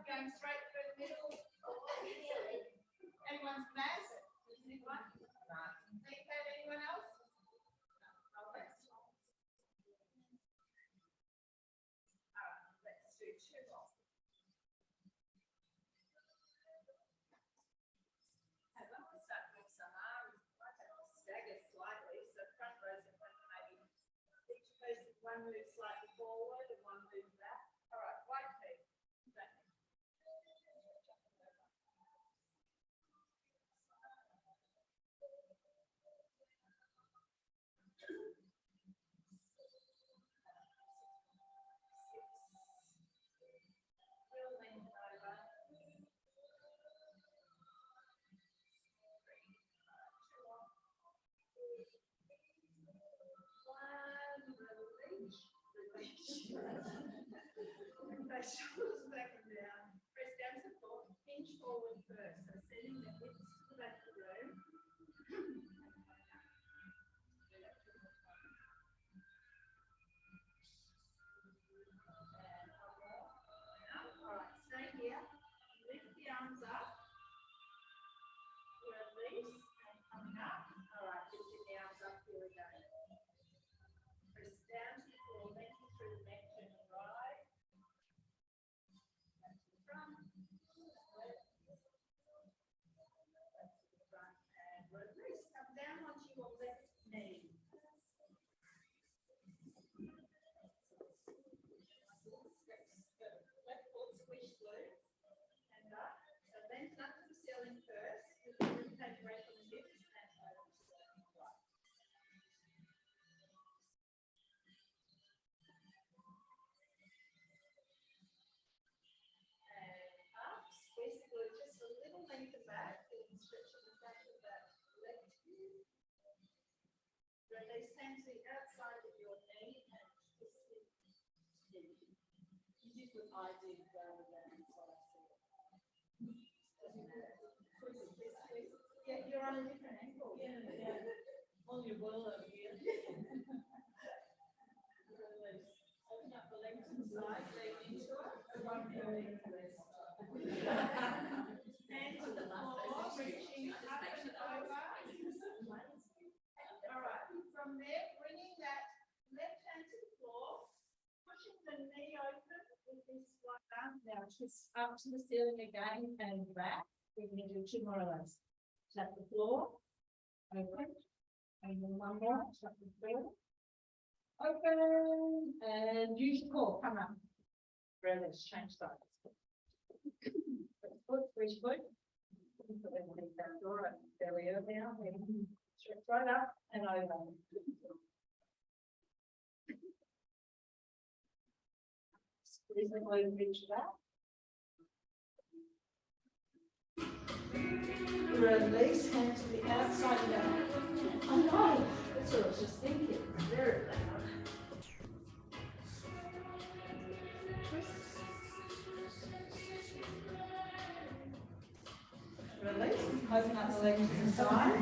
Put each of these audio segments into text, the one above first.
Going straight through the middle. Anyone's massive. Anyone? Think that anyone else? Okay. All right, let's do two more. Okay, when we start doing some arms, I have to stagger slightly, so front rows and front maybe each person one move slightly forward and one move back. All right, white feet. Shoulders back and down. Press down to the floor. Hinge forward first. So sending the hips to the back of the room. Alright, stay here. Lift the arms up. Release and coming up. Alright, lifting the arms up. Here we go. Press down to the floor. Lengthen through the neck. Turning right. Back to the front. Back to the front and release. Come down onto your left knee. Left foot squish through and up. So lengthen up to the ceiling first. Take breath on the hips and over to the right. And up. Squeeze the glute just a little lengthen back. Stretching the front of that left hip. Release hand to the outside of your knee and twist it. You did what I did rather than what I said. Yeah, you're on a different ankle. Yeah. On your ball over here. Release. Open up the legs to the side, leg into it. One leg rest. Hand to the floor, reaching up and over. All right, from there, bringing that left hand to the floor, pushing the knee open with this one arm. Now twist up to the ceiling again and back. We're going to do two more of those. Tap the floor, open, and then one more, tap the floor, open, and use your core, come up. Release, change sides. Foot, reach foot. Put everything back, all right, belly over now, stretch right up and over. Squeeze the glute, reach back. Release, hand to the outside of that. I know, that's what I was just thinking. Very loud. Twist. Release, open up the leg to the side.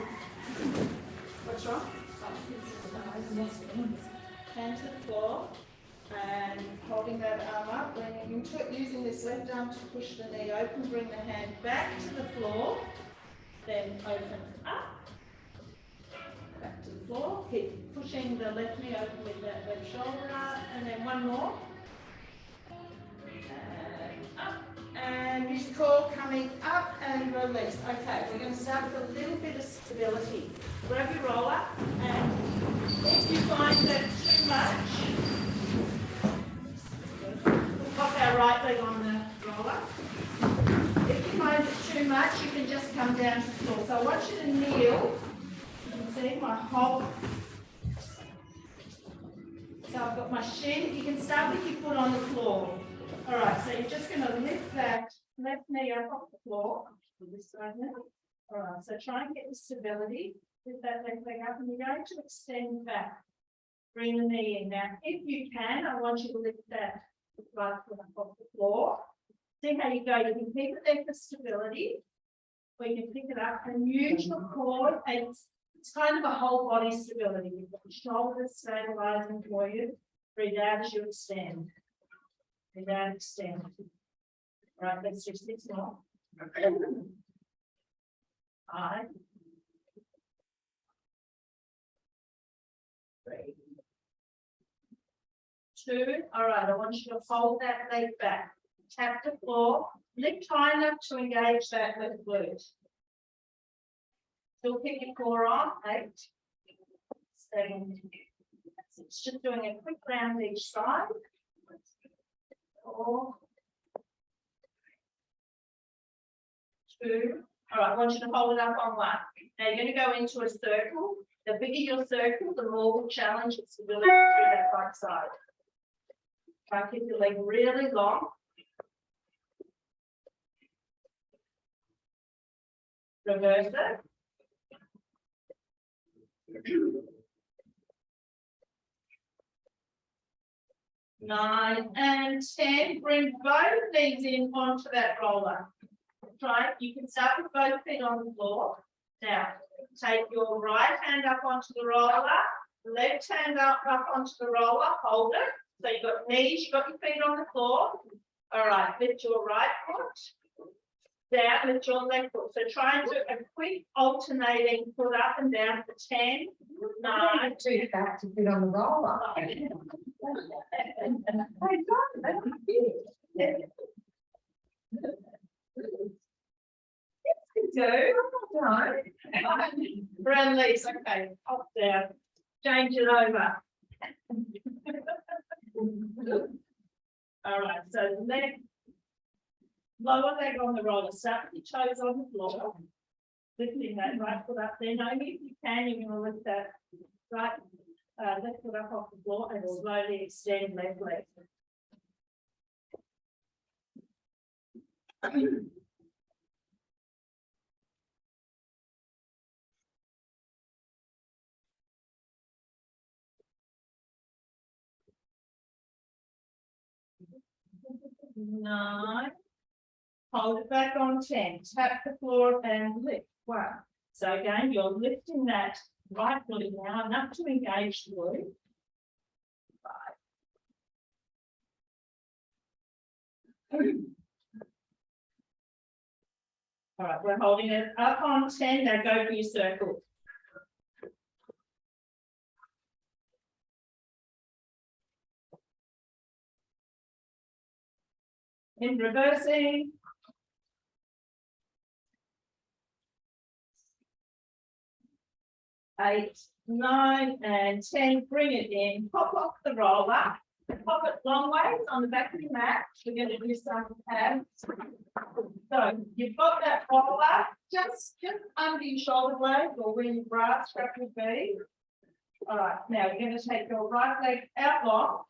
What's wrong? Hand to the floor. And holding that arm up, bringing into it, using this left arm to push the knee open, bring the hand back to the floor, then open up, back to the floor, keep pushing the left knee open with that left shoulder, and then one more, and up, and use the core coming up and release. Okay, we're going to start with a little bit of stability. Grab your roller, and if you find that too much, pop our right leg on the roller. If you find it too much, you can just come down to the floor. So I want you to kneel. You can see my whole I've got my shin. You can start with your foot on the floor. All right, so you're just going to lift that left knee up off the floor. This side now. All right, so try and get the stability. Lift that left leg up, and you're going to extend back. Bring the knee in. Now, if you can, I want you to lift that right foot up off the floor. See how you go. You can keep it there for stability, or you can pick it up and use your core. And it's kind of a whole body stability. You've got your shoulders stabilizing for you. Breathe out as you extend. Breathe out, extend. All right, let's do 6 more. 5. 3. 2. All right, I want you to fold that leg back. Tap the floor. Lift high enough to engage that left glute. Still keep your core on. 8. 7. It's just doing a quick round each side. 4. 2. All right, I want you to hold it up on 1. Now you're going to go into a circle. The bigger your circle, the more will challenge its stability through that right side. Try and keep your leg really long. Reverse it. 9 and 10. Bring both knees in onto that roller. Try. You can start with both feet on the floor. Now, take your right hand up onto the roller, left hand up onto the roller. Hold it. So you've got knees, you've got your feet on the floor. All right, lift your right foot down, lift your left foot. So try and do a quick alternating foot up and down for 10, 9. Do that to fit on the roller. Release, okay, up down, change it over. All right, so the leg, lower leg on the roller, start with your toes on the floor, lifting that right foot up there. Now, if you can, you're going to lift that right left foot up off the floor and slowly extend left leg. Nine. Hold it back on 10. Tap the floor and lift. 1. So again, you're lifting that right foot now enough to engage the glute. 5. All right, we're holding it up on 10. Now go for your circle. In reversing. 8, 9, and 10. Bring it in. Pop off the roller. Pop it long ways on the back of your mat. We're going to do some abs. So you've got that roller just under your shoulder blade or where your bra strap would be. All right, now you're going to take your right leg out long.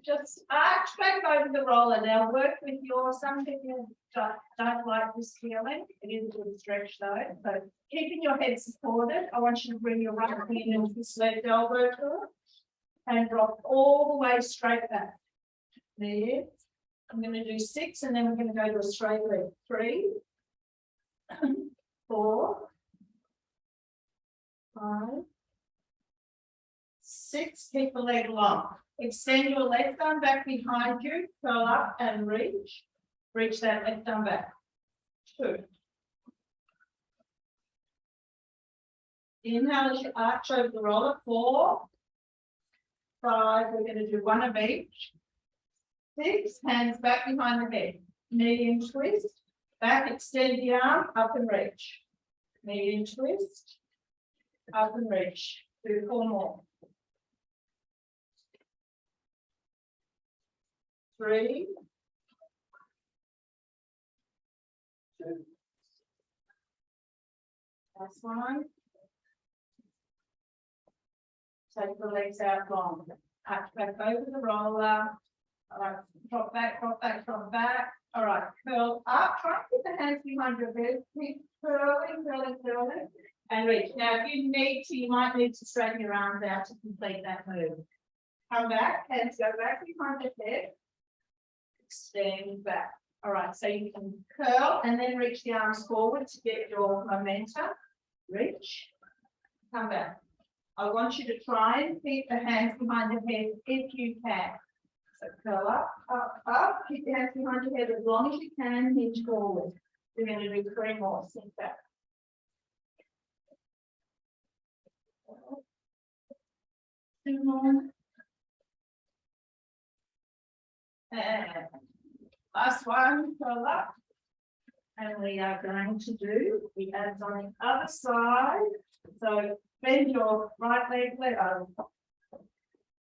Just arch back over the roller. Now work with your, some people don't like this feeling. It is a good stretch though. So keeping your head supported, I want you to bring your right knee into this left elbow to it and drop all the way straight back. There. I'm going to do 6 and then we're going to go to a straight leg. 3, 4, 5, 6. Keep the leg long. Extend your left arm back behind you, curl up and reach. Reach that left arm back. 2. Inhale as you arch over the roller. 4, 5. We're going to do 1 of each. 6. Hands back behind the head. Medium twist. Back, extend the arm, up and reach. Medium twist. Up and reach. Do 4 more. 3, 2. Last one. Take the legs out long. Touch back over the roller. All right, drop back, drop back, drop back. All right, curl up. Try and keep the hands behind your head. Keep curling, curling, curling. And reach. Now, if you need to, you might need to straighten your arms out to complete that move. Come back, hands go back behind the head. Extend back. All right, so you can curl and then reach the arms forward to get your momentum. Reach. Come back. I want you to try and keep the hands behind the head if you can. So curl up, up, up. Keep your hands behind your head as long as you can. Hinge forward. We're going to do 3 more. Sink back. Two more. And last one, curl up. And we are going to do the abs on the other side. So bend your right leg, over.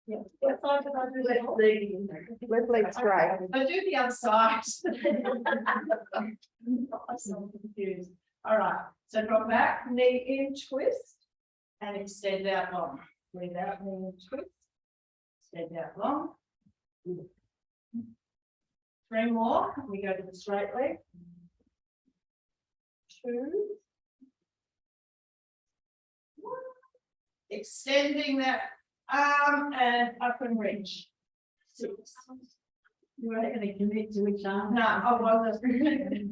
Yeah, what side did I do left leg? Left leg straight. I do the other side. I'm so confused. All right, so drop back, knee in, twist, and extend out long. Breathe out, knee in, twist, extend out long. 3 more, we go to the straight leg. 2. 1. Extending that arm and up and reach. 6. You weren't going to commit to each arm. No, I wasn't.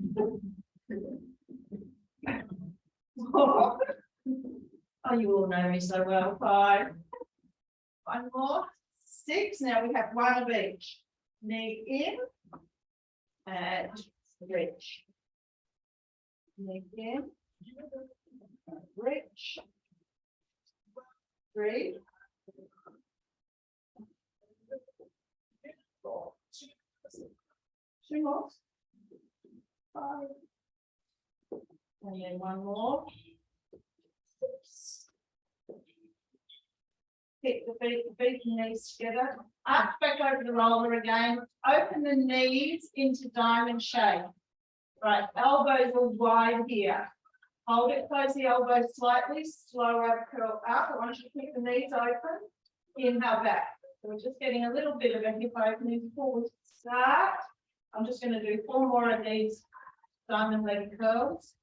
4. Oh, you all know me so well. 5. 1 more. 6. Now we have 1 of each. Knee in and reach. Knee in, reach. 3. 4. 2 more. 5. And then 1 more. 6. Kick the feet and knees together. Up, back over the roller again. Open the knees into diamond shape. Right, elbows are wide here. Hold it, close the elbows slightly, slower curl up. I want you to keep the knees open. Inhale back. So we're just getting a little bit of a hip opening before we start. I'm just going to do 4 more of these diamond leg curls.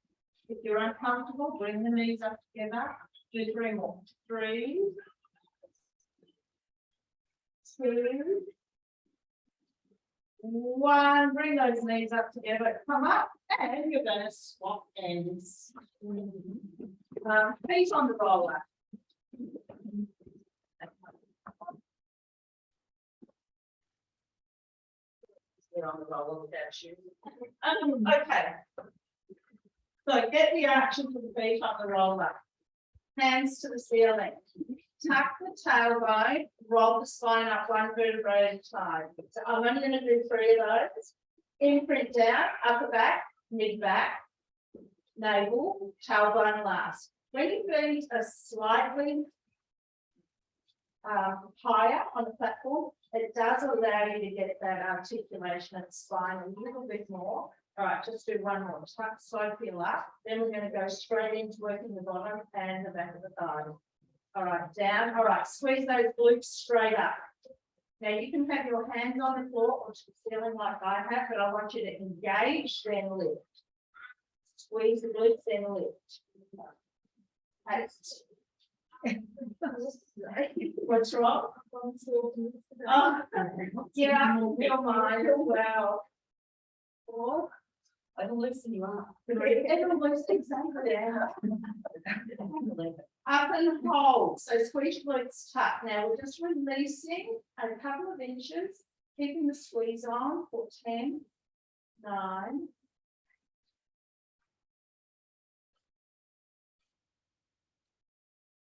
If you're uncomfortable, bring the knees up together. Do 3 more. 3. 2. 1. Bring those knees up together. Come up, and you're going to swap ends. Feet on the roller. Get on the roller without shoes. Okay. So get the action for the feet on the roller. Hands to the ceiling. Tuck the tailbone, roll the spine up 1 vertebrae at a time. So I'm only going to do 3 of those. Imprint down, upper back, mid back, navel, tailbone last. When your feet are slightly higher on the platform, it does allow you to get that articulation of the spine a little bit more. All right, just do 1 more. Tuck, slow heel up. Then we're going to go straight into working the bottom and the back of the thigh. All right, down. All right, squeeze those glutes straight up. Now you can have your hands on the floor or to the ceiling like I have, but I want you to engage, then lift. Squeeze the glutes, then lift. What's wrong? Oh, yeah, your mind. Wow. 4. It'll loosen you up. It'll loosen exactly. Up and hold. So squeeze your glutes tuck. Now we're just releasing a couple of inches, keeping the squeeze on for 10, 9,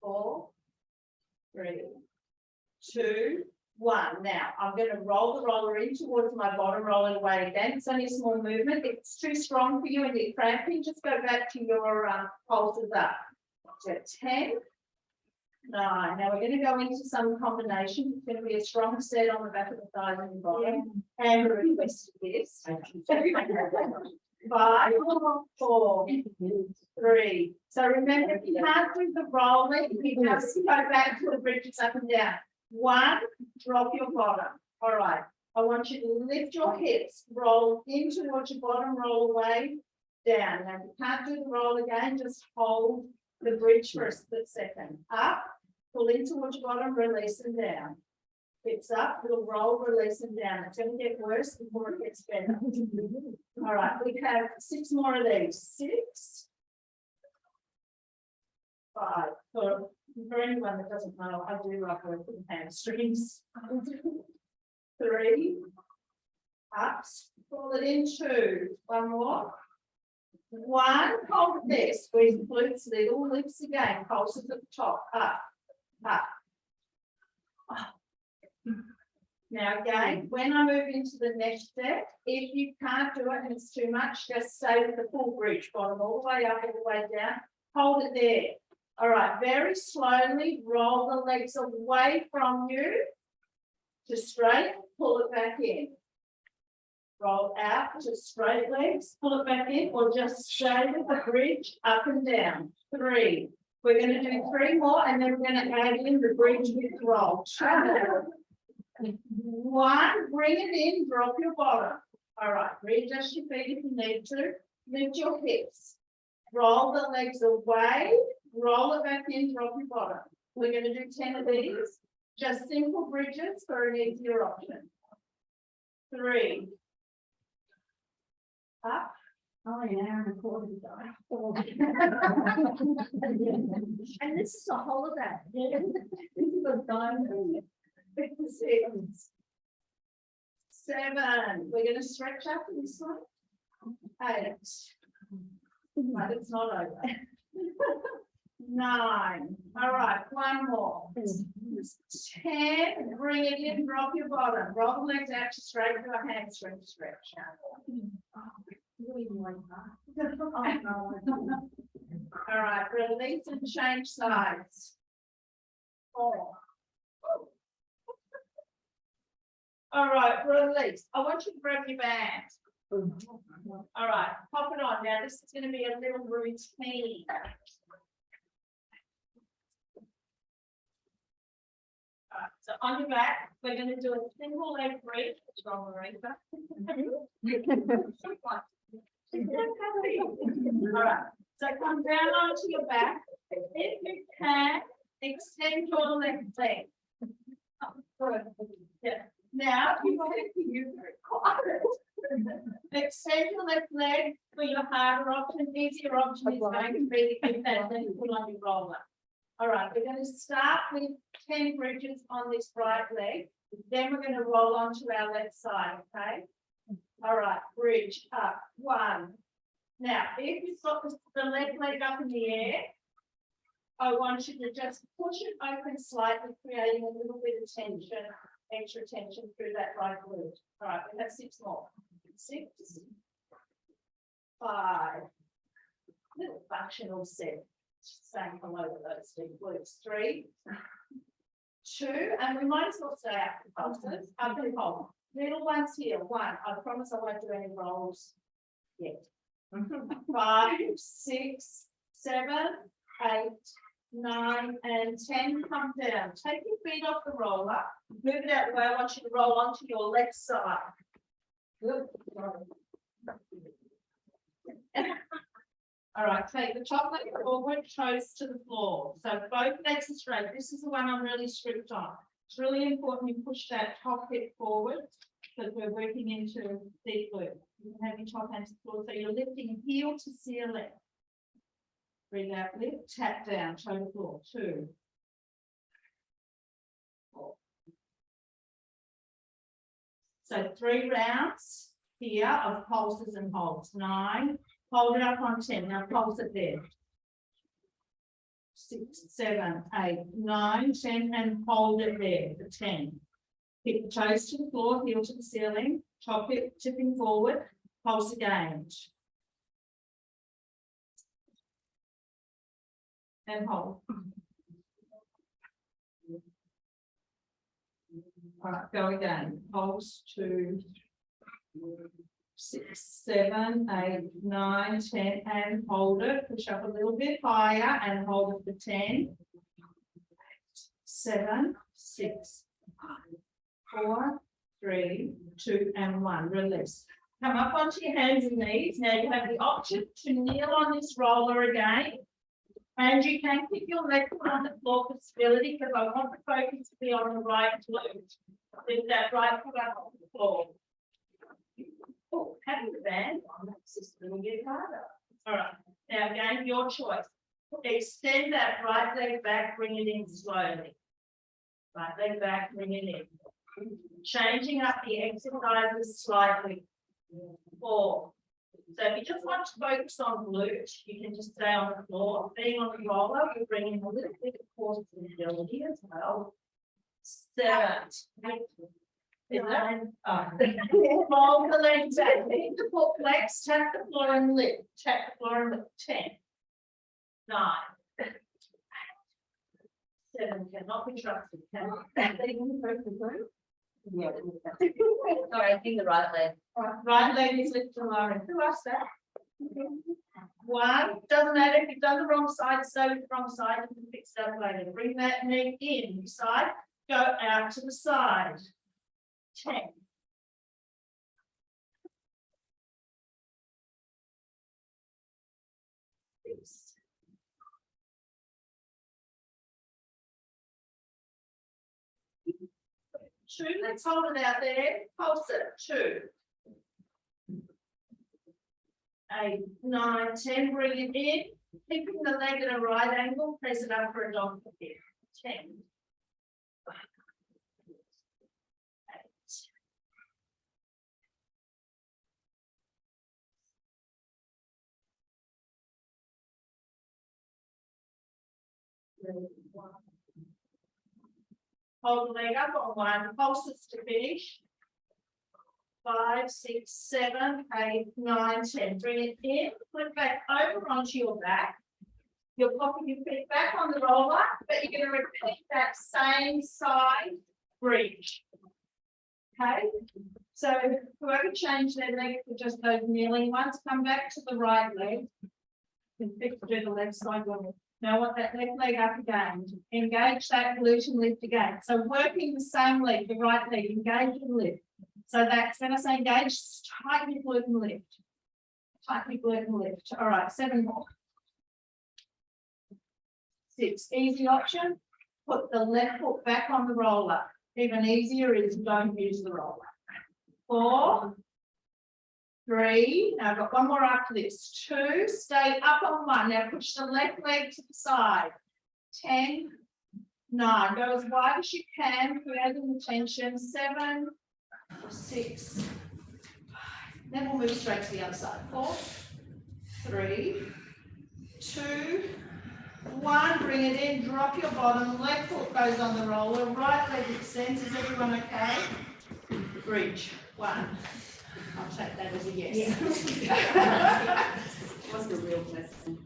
4, 3, 2, 1. Now I'm going to roll the roller in towards my bottom, roll it away again. It's only a small movement. If it's too strong for you and you're cramping, just go back to your pulses up. So 10, 9. Now we're going to go into some combination. It's going to be a strong set on the back of the thighs and the bottom. And request this. 5, 4, 3. So remember, if you can't do the rolling, you just go back to the bridges up and down. 1, drop your bottom. All right. I want you to lift your hips, roll in towards your bottom, roll away, down. Now, if you can't do the roll again, just hold the bridge for a split second. Up, pull in towards your bottom, release and down. Hips up, little roll, release and down. It's going to get worse before it gets better. All right, we have 6 more of these. 6, 5. For anyone that doesn't know, I do like working with hamstrings. 3, up, pull it in 2. 1 more. 1, hold it there, squeeze the glutes, little lifts again, pulses at the top, up, up. Now again, when I move into the next step, if you can't do it and it's too much, just stay with the full bridge, bottom all the way up, all the way down, hold it there. All right, very slowly roll the legs away from you to straight, pull it back in. Roll out to straight legs, pull it back in, or just stay with the bridge up and down. 3. We're going to do 3 more, and then we're going to add in the bridge with the roll. 2 more. 1, bring it in, drop your bottom. All right, readjust your feet if you need to. Lift your hips. Roll the legs away, roll it back in, drop your bottom. We're going to do 10 of these. Just simple bridges for an easier option. 3. Up. Oh, yeah, I'm recording. And this is a holiday. This is a diamond. 6, 7. We're going to stretch up this one. 8. But it's not over. 9. All right, 1 more. 10. Bring it in, drop your bottom. Roll the legs out to straight to a hamstring stretch. All right, release and change sides. 4. All right, release. I want you to grab your band. All right, pop it on. Now, this is going to be a little routine. All right, so on your back, we're going to do a single leg bridge. What's wrong, Marisa? All right, so come down onto your back. If you can, extend your left leg. Good. Yeah. Now, you extend your left leg for your harder option. Easier option is going to be to give that then put on your roller. All right, we're going to start with 10 bridges on this right leg. Then we're going to roll onto our left side, okay? All right, bridge up. 1. Now, if you've got the left leg up in the air, I want you to just push it open slightly, creating a little bit of tension, extra tension through that right glute. All right, we have 6 more. 6, 5. Little functional set. Saying hello to those deep glutes. 3, 2, and we might as well stay up the pulses. Up and hold. Little ones here. 1. I promise I won't do any rolls yet. 5, 6, 7, 8, 9, and 10. Come down. Take your feet off the roller. Move it out the way. I want you to roll onto your left side. Good. All right, take the top leg forward, toes to the floor. So both legs are straight. This is the one I'm really strict on. It's really important you push that top hip forward because we're working into deep glute. You can have your top hands to the floor. So you're lifting heel to ceiling. Breathe out, lift, tap down, toe to floor. 2, 4. So 3 rounds here of pulses and holds. 9. Hold it up on 10. Now pulse it there. 6, 7, 8, 9, 10, and hold it there for 10. Hip the toes to the floor, heel to the ceiling, top hip tipping forward, pulse again. And hold. All right, go again. Pulse 2, 6, 7, 8, 9, 10, and hold it. Push up a little bit higher and hold it for 10, 7, 6, 4, 3, 2, and 1. Release. Come up onto your hands and knees. Now you have the option to kneel on this roller again. And you can keep your left foot on the floor for stability because I want the focus to be on the right glute. Lift that right foot up on the floor. Oh, having the band on makes this a little bit harder. All right. Now again, your choice. Extend that right leg back, bring it in slowly. Right leg back, bring it in. Changing up the exercises slightly. 4. So if you just want to focus on glute, you can just stay on the floor. Being on the roller, we bring in a little bit of core stability as well. 7. Fold the legs back. Lift the foot flex, tap the floor and lift. Tap the floor and lift. 10. 9. 7 cannot be trusted. Yeah. Sorry, I think the right leg. Right leg is lifted and lowered. Who asked that? 1. Doesn't matter if you've done the wrong side, so the wrong side, you can fix that later. Bring that knee in. Side, go out to the side. 10. 6. 2. Let's hold it out there. Pulse it. 2. 8, 9, 10. Bring it in. Keeping the leg at a right angle. Press it up for a dog here. 10. 8. 1. Hold the leg up on 1. Pulses to finish. 5, 6, 7, 8, 9, 10. Bring it in. Put it back over onto your back. You're popping your feet back on the roller, but you're going to repeat that same side bridge. Okay. So whoever changed their leg for just those kneeling ones, come back to the right leg. You can do the left side one. Now want that left leg up again. Engage that glute and lift again. So working the same leg, the right leg, engage and lift. So that's when I say engage, tighten your glute and lift. Tighten your glute and lift. All right, 7 more. 6, easy option. Put the left foot back on the roller. Even easier is don't use the roller. 4, 3, now I've got 1 more after this. 2, stay up on 1. Now push the left leg to the side. 10, 9, go as wide as you can, creating the tension. 7, 6, 5. Then we'll move straight to the other side. 4, 3, 2, 1, bring it in, drop your bottom, left foot goes on the roller, right leg extends. Is everyone okay? Bridge. 1. I'll take that as a yes. Wasn't a real lesson.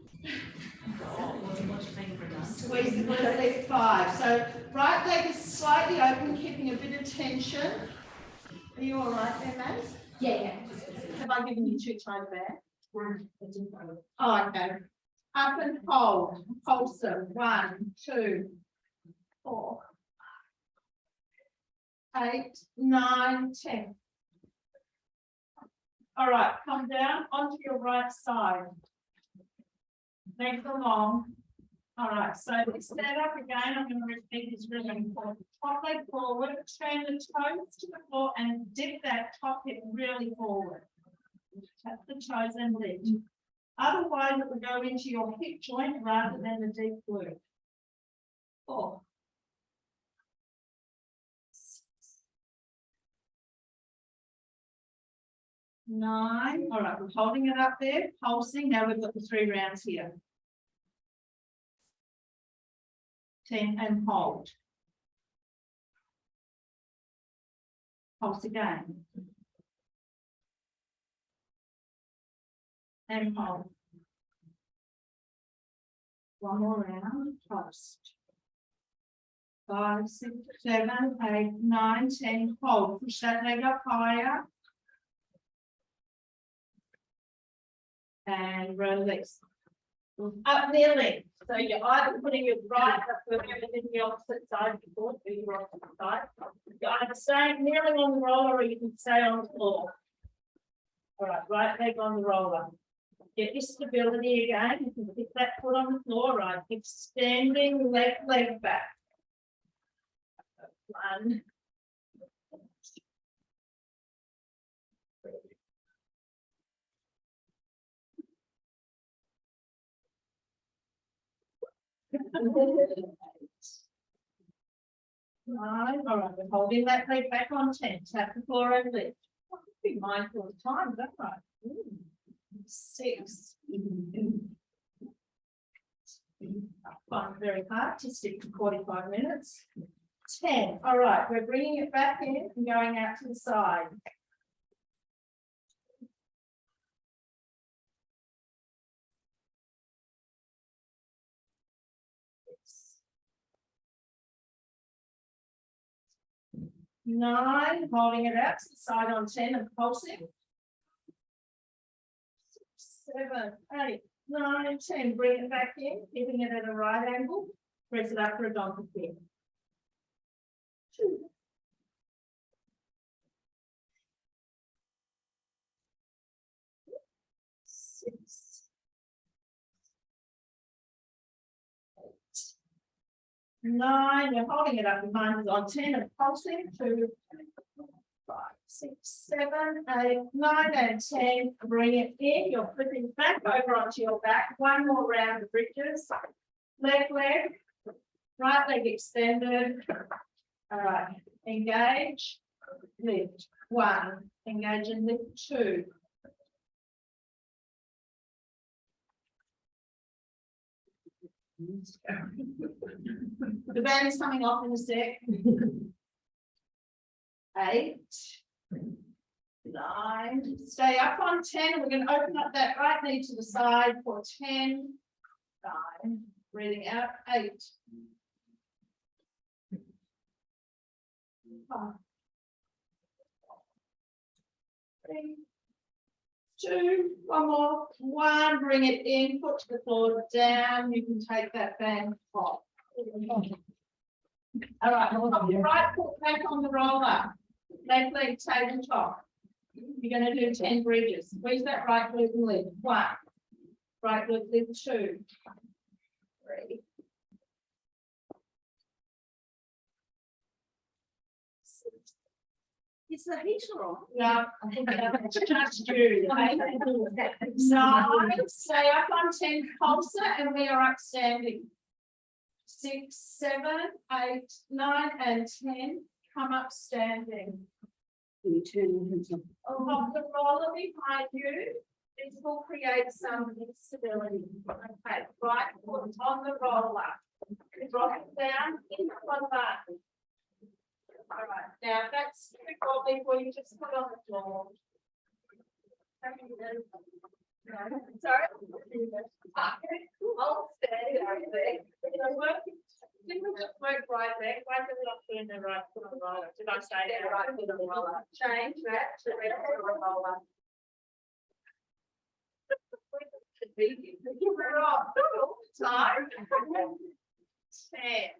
Squeeze the glute, lift 5. So right leg is slightly open, keeping a bit of tension. Are you all right there, Matt? Yeah. Have I given you too tight there? Oh, okay. Up and hold. Pulsar. 1, 2, 4, 8, 9, 10. All right, come down onto your right side. Legs along. All right, so stand up again. I'm going to repeat this really important. Top leg forward, turn the toes to the floor and dip that top hip really forward. Tap the toes and lift. Otherwise, it will go into your hip joint rather than the deep glute. 4, 6, 9. All right, we're holding it up there, pulsing. Now we've got the 3 rounds here. 10 and hold. Pulse again. And hold. 1 more round, pulse. 5, 6, 7, 8, 9, 10, hold. Push that leg up higher. And release. Up nearly. So you're either putting your right foot in the opposite side of the foot, or your opposite side. You're either staying kneeling on the roller or you can stay on the floor. All right, right leg on the roller. Get your stability again. You can pick that foot on the floor, right? Extending left leg back. 1. Nine. All right, we're holding that leg back on 10. Tap the floor and lift. Be mindful of time, don't I? 6. Fun, very hard to stick to 45 minutes. 10. All right, we're bringing it back in and going out to the side. 9, holding it out to the side on 10 and pulsing. 7, 8, 9, 10. Bring it back in, keeping it at a right angle. Press it up for a donkey kick. 2. 6. 9, you're holding it up behind us on 10 and pulsing. 2, 5, 6, 7, 8, 9, and 10. Bring it in. You're flipping back over onto your back. One more round of bridges. Left leg, right leg extended. All right, engage, lift. 1, engage and lift. 2. The band's coming off in a sec. 8, 9, stay up on 10. We're going to open up that right knee to the side for 10, 9, breathing out, 8, 5, 3, 2, one more, 1, bring it in, foot to the floor, down. You can take that band off. All right, hold on. Your right foot back on the roller. Left leg tabletop. You're going to do 10 bridges. Squeeze that right glute and lift. 1. Right glute lift. 2. 3. 6. Is the heater on? No, I think it's just you. 9. Stay up on 10 pulsar and we are upstanding. 6, 7, 8, 9, and 10. Come up standing. Of the roller behind you, this will create some instability. Okay, right foot on the roller. Drop it down in the front bar. All right, now that's too wobbly for you, just put on the floor. Sorry. I'll stay over there. Didn't we just work right leg? Why did we not put in the right foot on the roller? Did I stay there? Right foot on the roller. Change that to the left foot on the roller. We're off all the time. 10.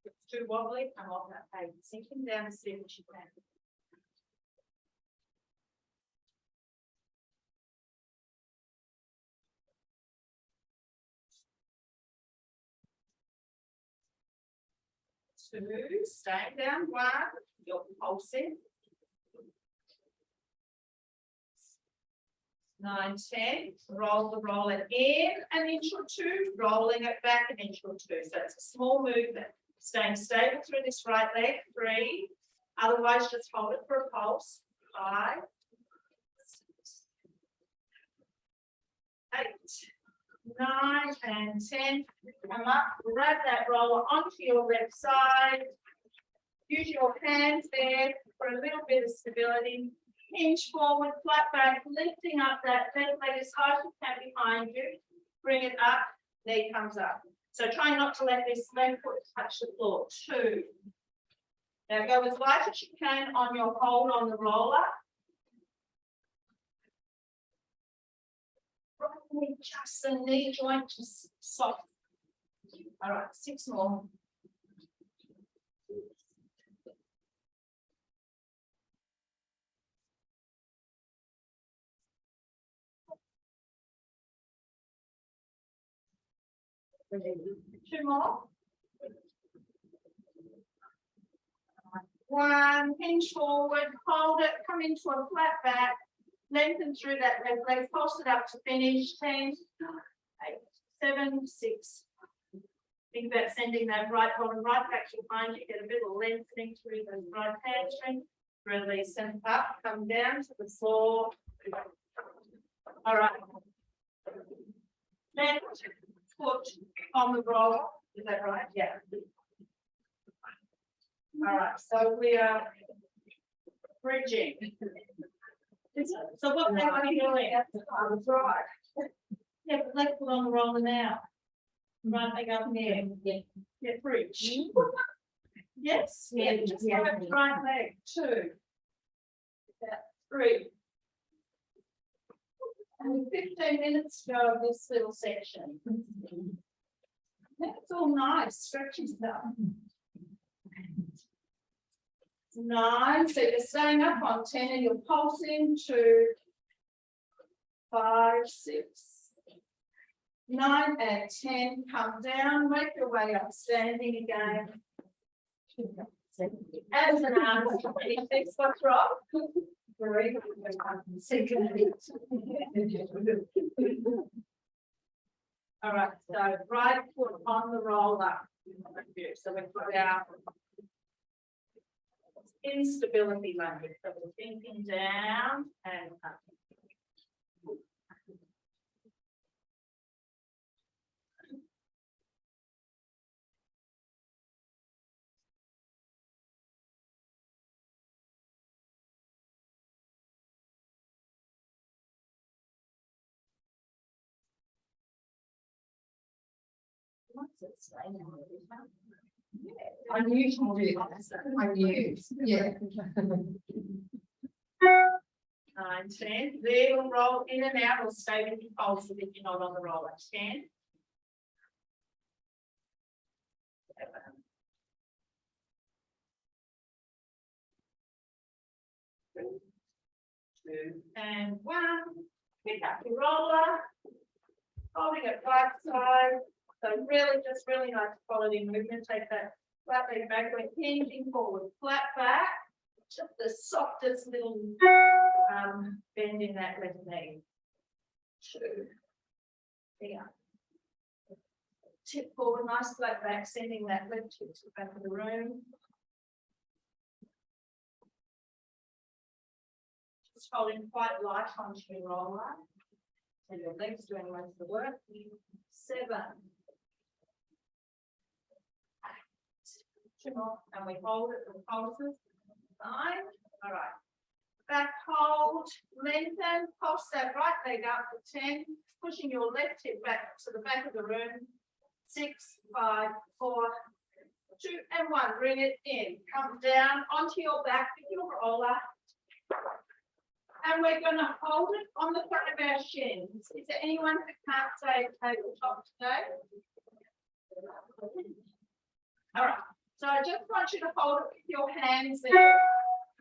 It's too wobbly. Come off that page. Sinking down as soon as you can. Two, staying down. 1, you're pulsing. 9, 10, roll the roller in an inch or 2, rolling it back an inch or 2. So it's a small movement. Staying stable through this right leg. 3, otherwise just hold it for a pulse. 5, 6, 8, 9, and 10. Come up, grab that roller onto your left side. Use your hands there for a little bit of stability. Hinge forward, flat back, lifting up that left leg as high as you can behind you. Bring it up, knee comes up. So try not to let this left foot touch the floor. 2. Now go as light as you can on your hold on the roller. Just the knee joint just soft. All right, 6 more. Two more. 1, hinge forward, hold it, come into a flat back, lengthen through that left leg, pulse it up to finish. 10, 8, 7, 6. Think about sending that right bottom right back to behind you, get a bit of lengthening through the right hamstring. Release and up, come down to the floor. All right. Left foot on the roller. Is that right? Yeah. All right, so we are bridging. So what leg are you doing? Right. Yeah, but leg put on the roller now. Right leg up here. Yeah, bridge. Yes, yeah, just right leg. 2. 3. And 15 minutes to go of this little section. That's all nice, stretchy stuff. 9, so you're staying up on 10 and you're pulsing to 5, 6, 9 and 10. Come down, make your way up, standing again. As an arm, what's wrong? All right, so right foot on the roller. So we've got our instability language. So we're thinking down and up. Unusual, yeah. 9, 10. They will roll in and out or stay with your pulse if you're not on the roller. 10. 7. 2 and 1. Pick up your roller. Holding it right side. So really nice quality movement. Take that flat leg back, we're hinging forward, flat back. Just the softest little bend in that left knee. 2. Yeah. Tip forward, nice flat back, sending that left hip to the back of the room. Just holding quite light onto your roller. And your legs doing most of the work. 7. 2 more, and we hold it for pulses. 9. All right. Back hold, lengthen, pulse that right leg up for 10, pushing your left hip back to the back of the room. 6, 5, 4, 2, and 1. Bring it in. Come down onto your back with your roller. And we're going to hold it on the front of our shins. Is there anyone who can't say tabletop today? All right. So I just want you to hold it with your hands there.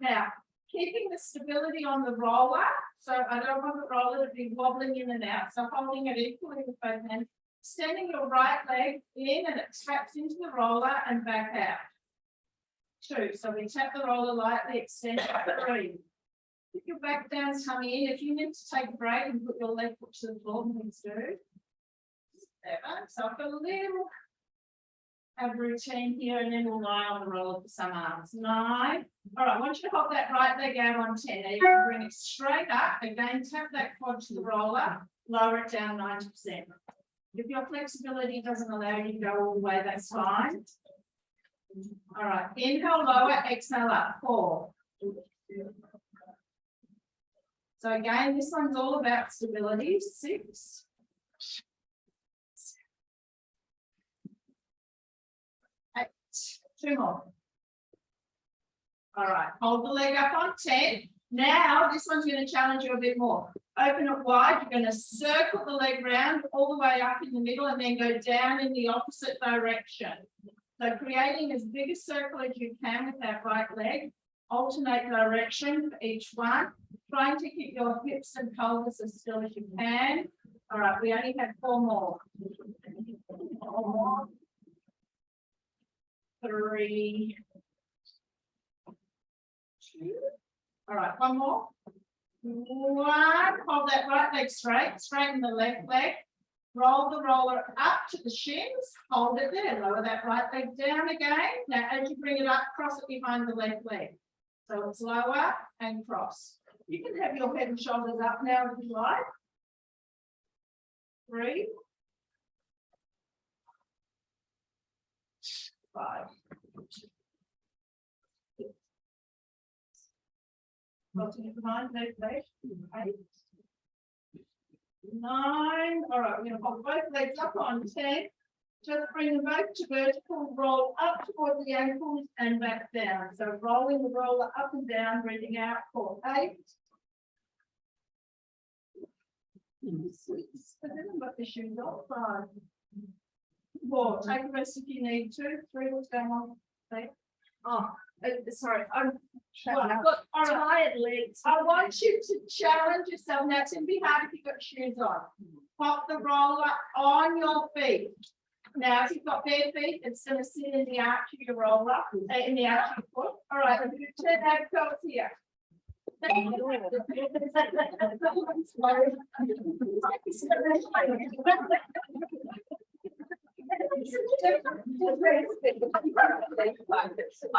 Now, keeping the stability on the roller. So I don't want the roller to be wobbling in and out. So holding it equally with both hands. Extending your right leg in and it straps into the roller and back out. 2. So we tap the roller lightly, extend it. 3. Put your back down, tummy in. If you need to take a break and put your leg foot to the floor, please do. 7. So I've got a little routine here and then we'll lie on the roller for some arms. 9. All right, I want you to hold that right leg out on 10. Now you can bring it straight up. Again, tap that quad to the roller, lower it down 90%. If your flexibility doesn't allow you to go all the way, that's fine. All right, inhale, lower, exhale up. 4. So again, this one's all about stability. 6. 8. 2 more. All right, hold the leg up on 10. Now, this one's going to challenge you a bit more. Open it wide, you're going to circle the leg round all the way up in the middle and then go down in the opposite direction. So creating as big a circle as you can with that right leg, alternate direction for each one, trying to keep your hips and pelvis as still as you can. All right, we only have 4 more. 4 more. 3, 2. All right, 1 more. 1. Hold that right leg straight, straighten the left leg. Roll the roller up to the shins, hold it there, lower that right leg down again. Now, as you bring it up, cross it behind the left leg. So it's lower and cross. You can have your head and shoulders up now if you like. 3, 5. Crossing it behind left leg. 8. 9. All right, we're going to hold both legs up on 10. Just bring them both to vertical, roll up towards the ankles and back down. So rolling the roller up and down, breathing out for 8. 6. I haven't got the shoes off. 5. 4. Take a rest if you need to. 3. What's going on? 8. Oh, sorry, I'm Well, I've got tired legs. I want you to challenge yourself. Now, it's going to be hard if you've got shoes on. Pop the roller on your feet. Now, if you've got bare feet, it's going to sit in the arch of your roller, in the arch of your foot. All right, I'm going to turn that toes here. I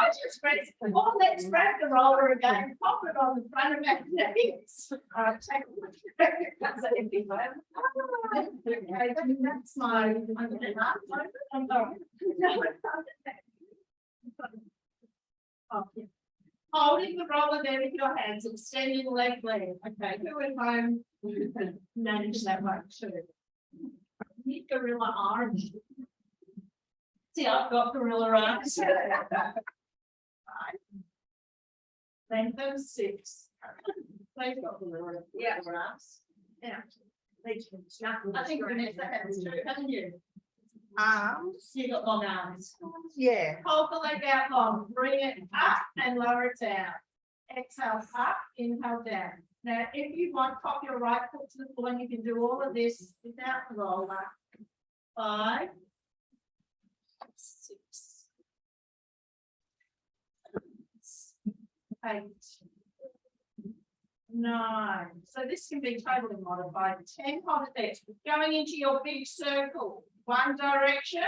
just raise, well, let's grab the roller again, pop it on the front of our necks. Take a look. Okay, that's my, I'm going to holding the roller there with your hands, extending the leg. Okay, who at home can manage that one too? Need gorilla arms. See, I've got gorilla arms. Length of 6. They've got gorilla arms. Yeah. I think Vanessa has too, haven't you? arms. You got long arms. Yeah. Hold the leg out long, bring it up and lower it down. Exhale up, inhale down. Now, if you want, pop your right foot to the floor and you can do all of this without the roller. 5, 6, 8, 9. So this can be totally modified. 10, hold it there. Going into your big circle. One direction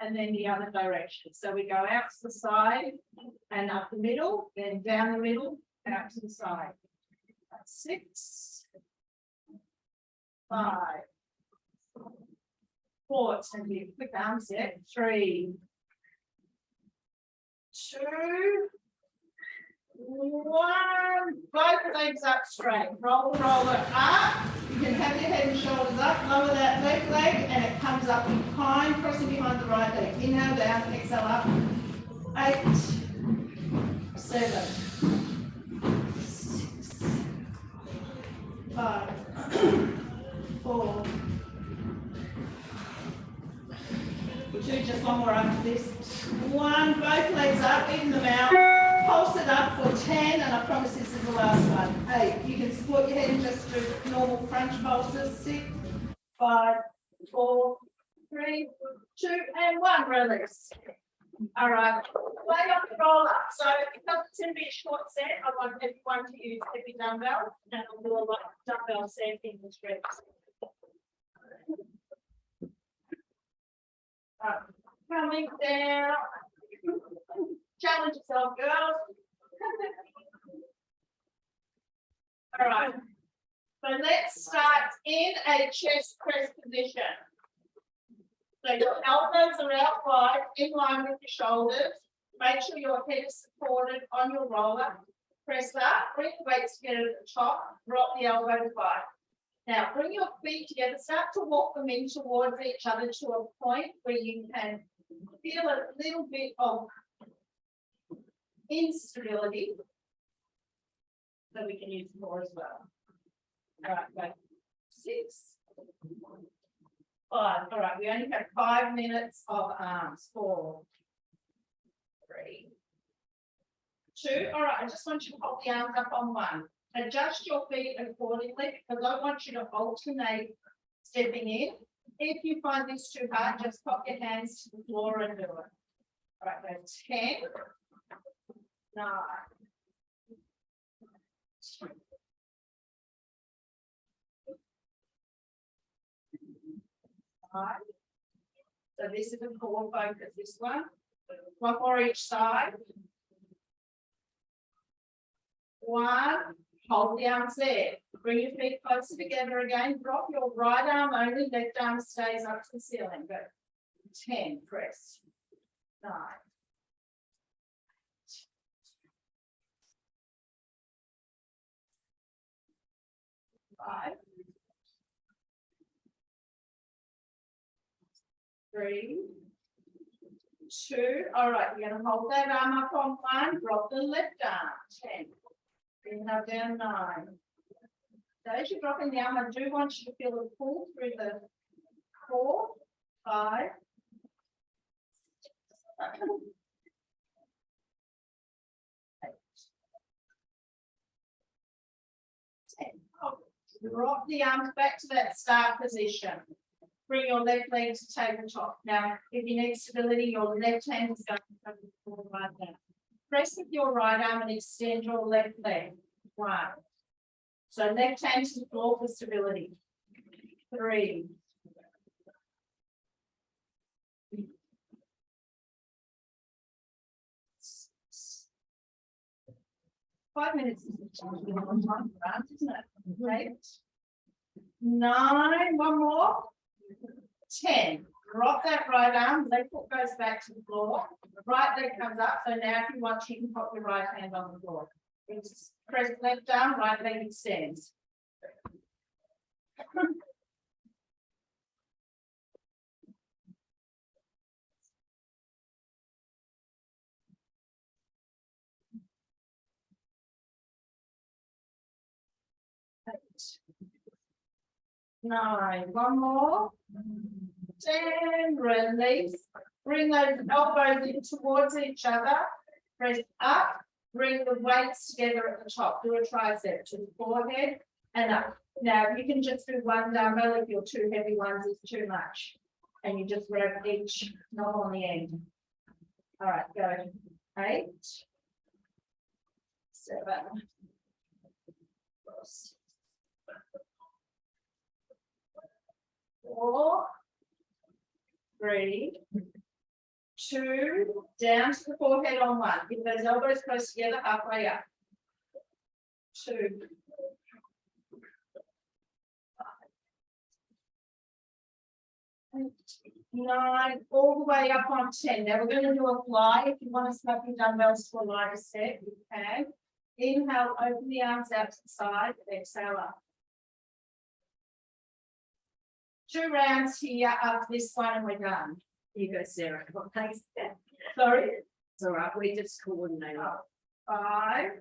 and then the other direction. So we go out to the side and up the middle, then down the middle, out to the side. 6, 5, 4. It's going to be a quick arm set. 3, 2, 1. Both legs up straight. Roll the roller up. You can have your head and shoulders up. Lower that left leg and it comes up behind, pressing behind the right leg. Inhale down, exhale up. 8, 7, 6, 5, 4. We'll do just one more after this. 1, both legs up, even them out. Pulse it up for 10, and I promise this is the last one. 8, you can support your head and just do normal crunch pulses. 6, 5, 4, 3, 2, and 1. Release. All right, lay on the roller. So because it's going to be a short set, I want everyone to use heavy dumbbell, and I'll do a lot of dumbbell set in the stretch. Coming down. Challenge yourself, girls. All right. So let's start in a chest press position. So your elbows are out wide, in line with your shoulders. Make sure your head is supported on your roller. Press up, bring the weights together at the top, drop the elbows wide. Now bring your feet together, start to walk them in towards each other to a point where you can feel a little bit of instability. So we can use 4 as well. All right, go. 6. 5. All right, we only have 5 minutes of arms. 4. 3. 2. All right, I just want you to hold the arms up on 1. Adjust your feet accordingly because I want you to alternate stepping in. If you find this too hard, just pop your hands to the floor and do it. All right, go 10. 9. 5. So this is a core focus, this one. 1 more each side. 1. Hold the arms there. Bring your feet closer together again. Drop your right arm only, left arm stays up to the ceiling. Go. 10, press. 9. 5. 3. 2. All right, you're going to hold that arm up on 1. Drop the left arm. 10. Inhale down 9. So as you're dropping the arm, I do want you to feel a pull through the core. 5. 8. 10. Drop the arms back to that start position. Bring your left leg to tabletop. Now, if you need stability, your left hand is going to come forward right now. Press with your right arm and extend your left leg. 1. So left hand to the floor for stability. 3. 5 minutes is a long time for us, isn't it? 8. 9. 1 more. 10. Drop that right arm, left foot goes back to the floor, right leg comes up. So now if you want, you can put your right hand on the floor. It's press left arm, right leg extends. Eight. 9. 1 more. 10. Release. Bring those elbows in towards each other. Press up. Bring the weights together at the top. Do a tricep to the forehead and up. Now you can just do 1 dumbbell if your 2 heavy ones is too much. And you just grab each knob on the end. All right, go. 8. 7. 4. 3. 2. Down to the forehead on 1. Get those elbows close together, halfway up. 2. 5. 8. 9. All the way up on 10. Now we're going to do a fly. If you want to snap your dumbbells to a lighter step, you can. Inhale, open the arms out to the side. Exhale up. 2 rounds here after this one and we're done. You go, Sarah. What pace is that? Sorry. It's all right. We just coordinate. 5.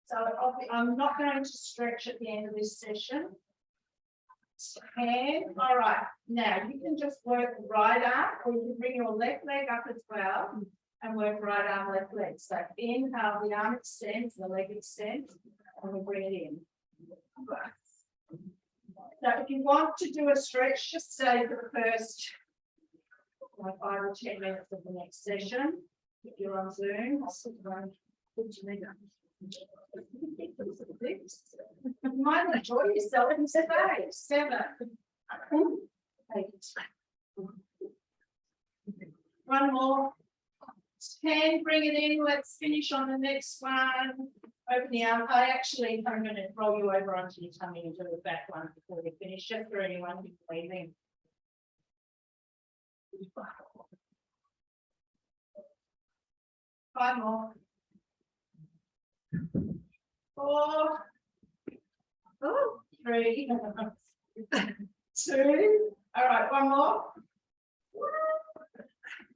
7. So I'm not going to stretch at the end of this session. 10. All right. Now you can just work right arm, or you can bring your left leg up as well and work right arm, left leg. So inhale, the arm extends, the leg extends, and we bring it in. So if you want to do a stretch, just stay for the first 5 or 10 minutes of the next session. If you're on Zoom, I'll sit around. You might enjoy yourself in space. 7. 8. 1 more. 10. Bring it in. Let's finish on the next one. Open the arm. I'm going to roll you over onto your tummy and do the back one before we finish, just for anyone who's leaving. 5 more. 4. 3. 2. All right, 1 more.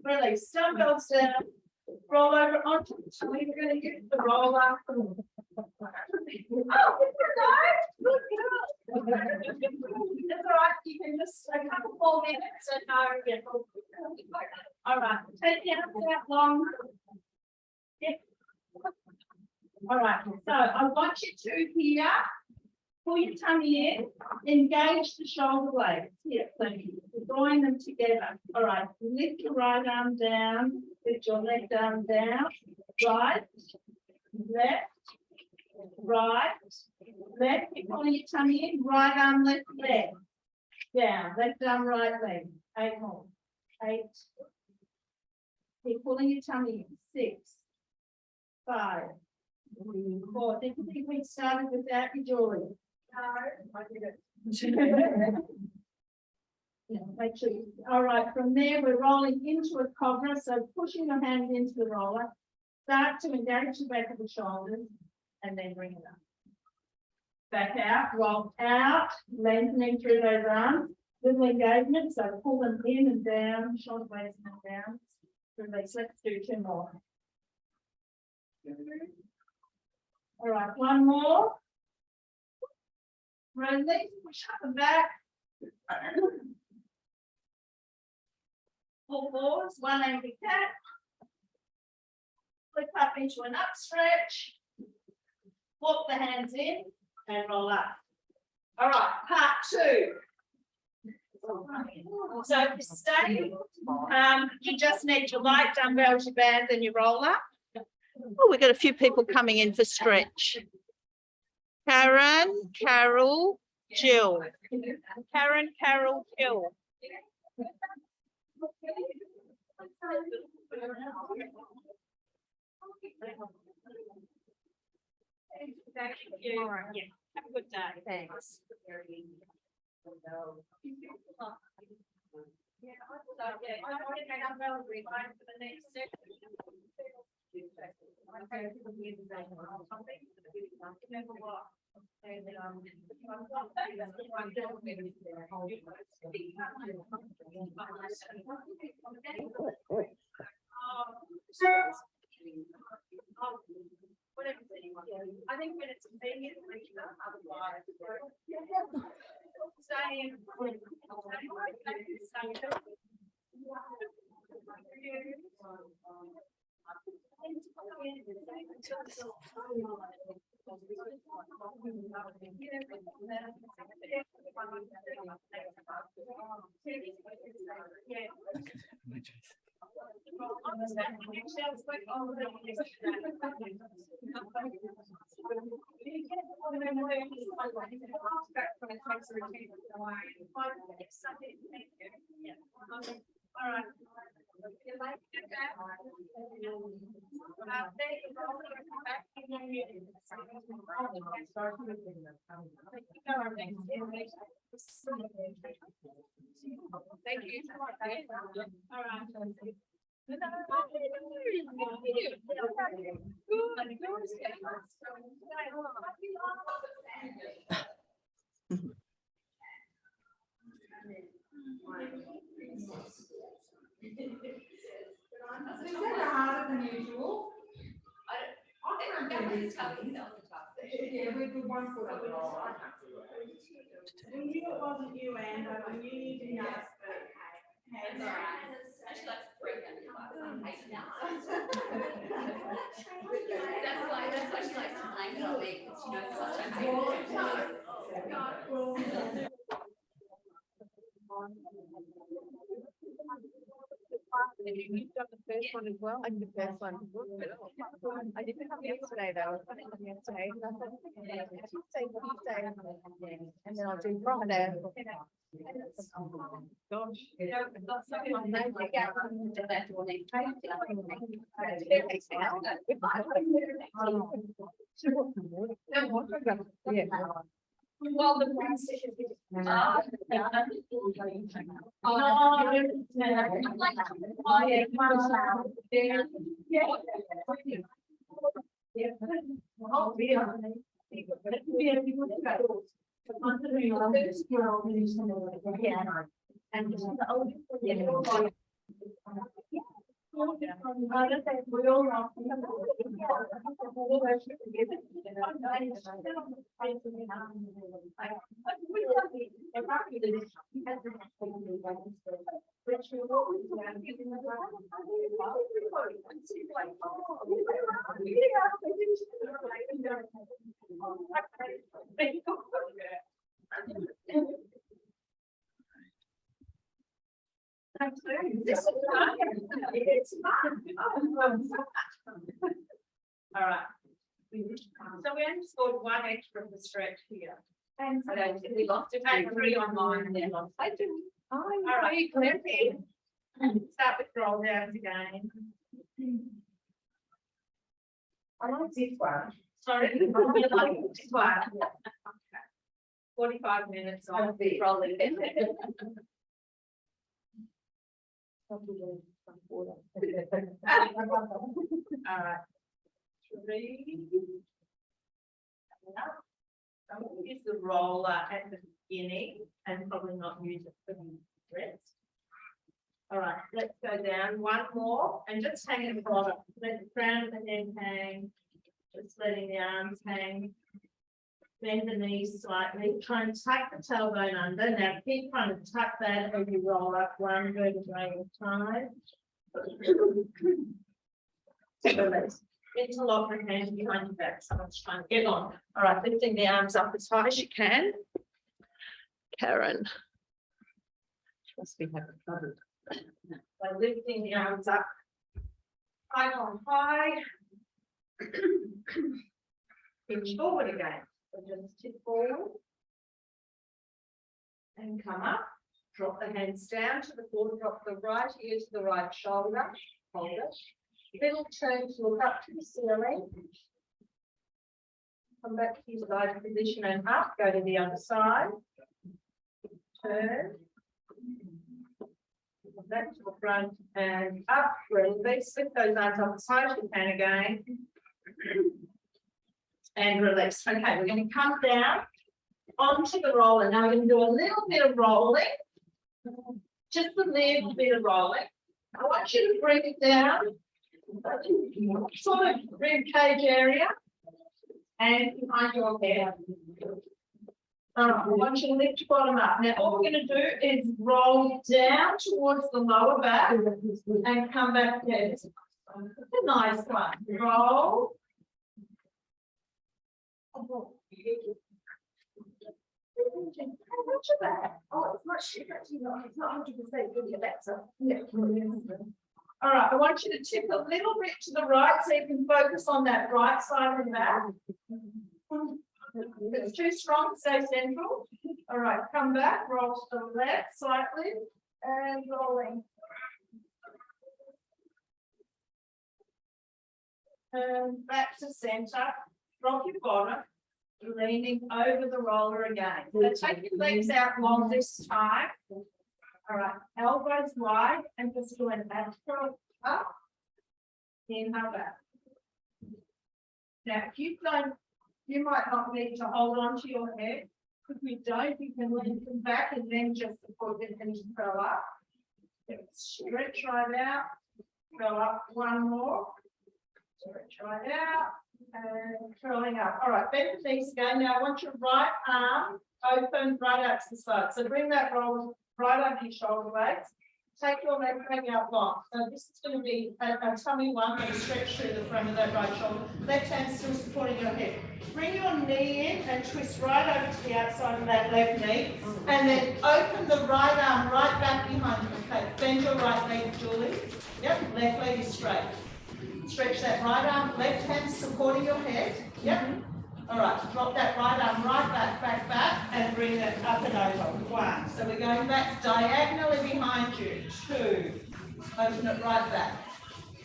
Release. Dumbbells down. Roll over onto the tummy. We're going to use the roller. Oh, good girl. That's all right. You can just a couple more minutes and yeah. All right. Take it out that long. Yep. All right. So I want you to here. Pull your tummy in, engage the shoulder blades. Here, please. Drawing them together. All right. Lift your right arm down. Lift your left arm down. Right, left, right, left. You're pulling your tummy in. Right arm, left leg. Down. Left arm, right leg. 8 more. 8. Keep pulling your tummy in. 6, 5, 4. Did you think we started without you, Julie? No, I didn't. Yeah, make sure. All right, from there we're rolling into a cobra, so pushing your hand into the roller. Start to engage the back of the shoulders and then bring it up. Back out, roll out, lengthening through those arms. Little engagement, so pull them in and down, shoulder blades and down. Release. Let's do 2 more. All right, 1 more. Release, push up and back. Pull forwards, 1 angry cat. Flip up into an up stretch. Walk the hands in and roll up. All right, part 2. So if you stay, you just need your light dumbbells, your bands, and your roller. Oh, we've got a few people coming in for stretch. Karen, Carol, Jill. Karen, Carol, Jill. Thank you. All right. Yeah. Have a good day. Thanks. I think when it's convenient, otherwise. All right. Thank you. All Is that harder than usual? Yeah, we do 1 foot of it all. We knew it wasn't you, Anne, but we knew you didn't ask for hands. She likes to break them. I hate that's why she likes to blame it on me, because she knows how much I hate it. You've done the first one as well. I did the first one. I didn't have yesterday though. I was planning on yesterday. Tuesday, and then I'll do Friday. Gosh. Yeah. Well, the We all love. All right. So we only scored one extra for stretch here. And I don't think we lost it. And 3 online and then lost. I do. All right, clear. Start with roll downs again. I like this one. Sorry, I like this one. Okay. 45 minutes on the rolling. All right. 3. I'm going to use the roller at the beginning and probably not use it for the rest. All right, let's go down one more and just hang it across. Let the crown of the head hang, just letting the arms hang. Bend the knees slightly, try and tuck the tailbone under. Now keep trying to tuck that as you roll up one vertebrae at a time. Interlock the hands behind your back. Someone's trying to get on. All right, lifting the arms up as high as you can. Karen. Must be having trouble. So lifting the arms up. High on high. Pinch forward again. So just tip forward. And come up. Drop the hands down to the floor. Drop the right ear to the right shoulder. Hold it. Little turn to look up to the ceiling. Come back to your side position and up. Go to the other side. Turn. Back to the front and up. Release. Lift those arms up as high as you can again. And release. Okay, we're going to come down onto the roller. Now we're going to do a little bit of rolling. Just a little bit of rolling. I want you to bring it down. Sort of rib cage area and behind your head. I want you to lift your bottom up. Now, all we're going to do is roll down towards the lower back and come back here. It's a nice one. Roll. How much of that? Oh, it's much. It's not 100% good. That's a yeah. All right, I want you to tip a little bit to the right so you can focus on that right side of the back. If it's too strong, stay central. All right, come back, roll to the left slightly and rolling. And back to center, drop your bottom, leaning over the roller again. So take your legs out long this time. All right, elbows wide and just do an exhale up, inhale back. Now, if you don't, you might not need to hold on to your head. If you don't, you can lengthen back and then just support it and curl up. Stretch right out, curl up one more. Stretch right out and curling up. All right, bend the knees again. Now, I want your right arm open right out to the side. So bring that roll right over your shoulder blades. Take your leg hang out long. So this is going to be a tummy one, but a stretch through the front of that right shoulder. Left hand still supporting your head. Bring your knee in and twist right over to the outside of that left knee. And then open the right arm right back behind you. Okay, bend your right leg, Julie. Yep, left leg is straight. Stretch that right arm, left hand supporting your head. Yep. All right, drop that right arm right back, and bring that up and over. 1. So we're going back diagonally behind you. 2. Open it right back.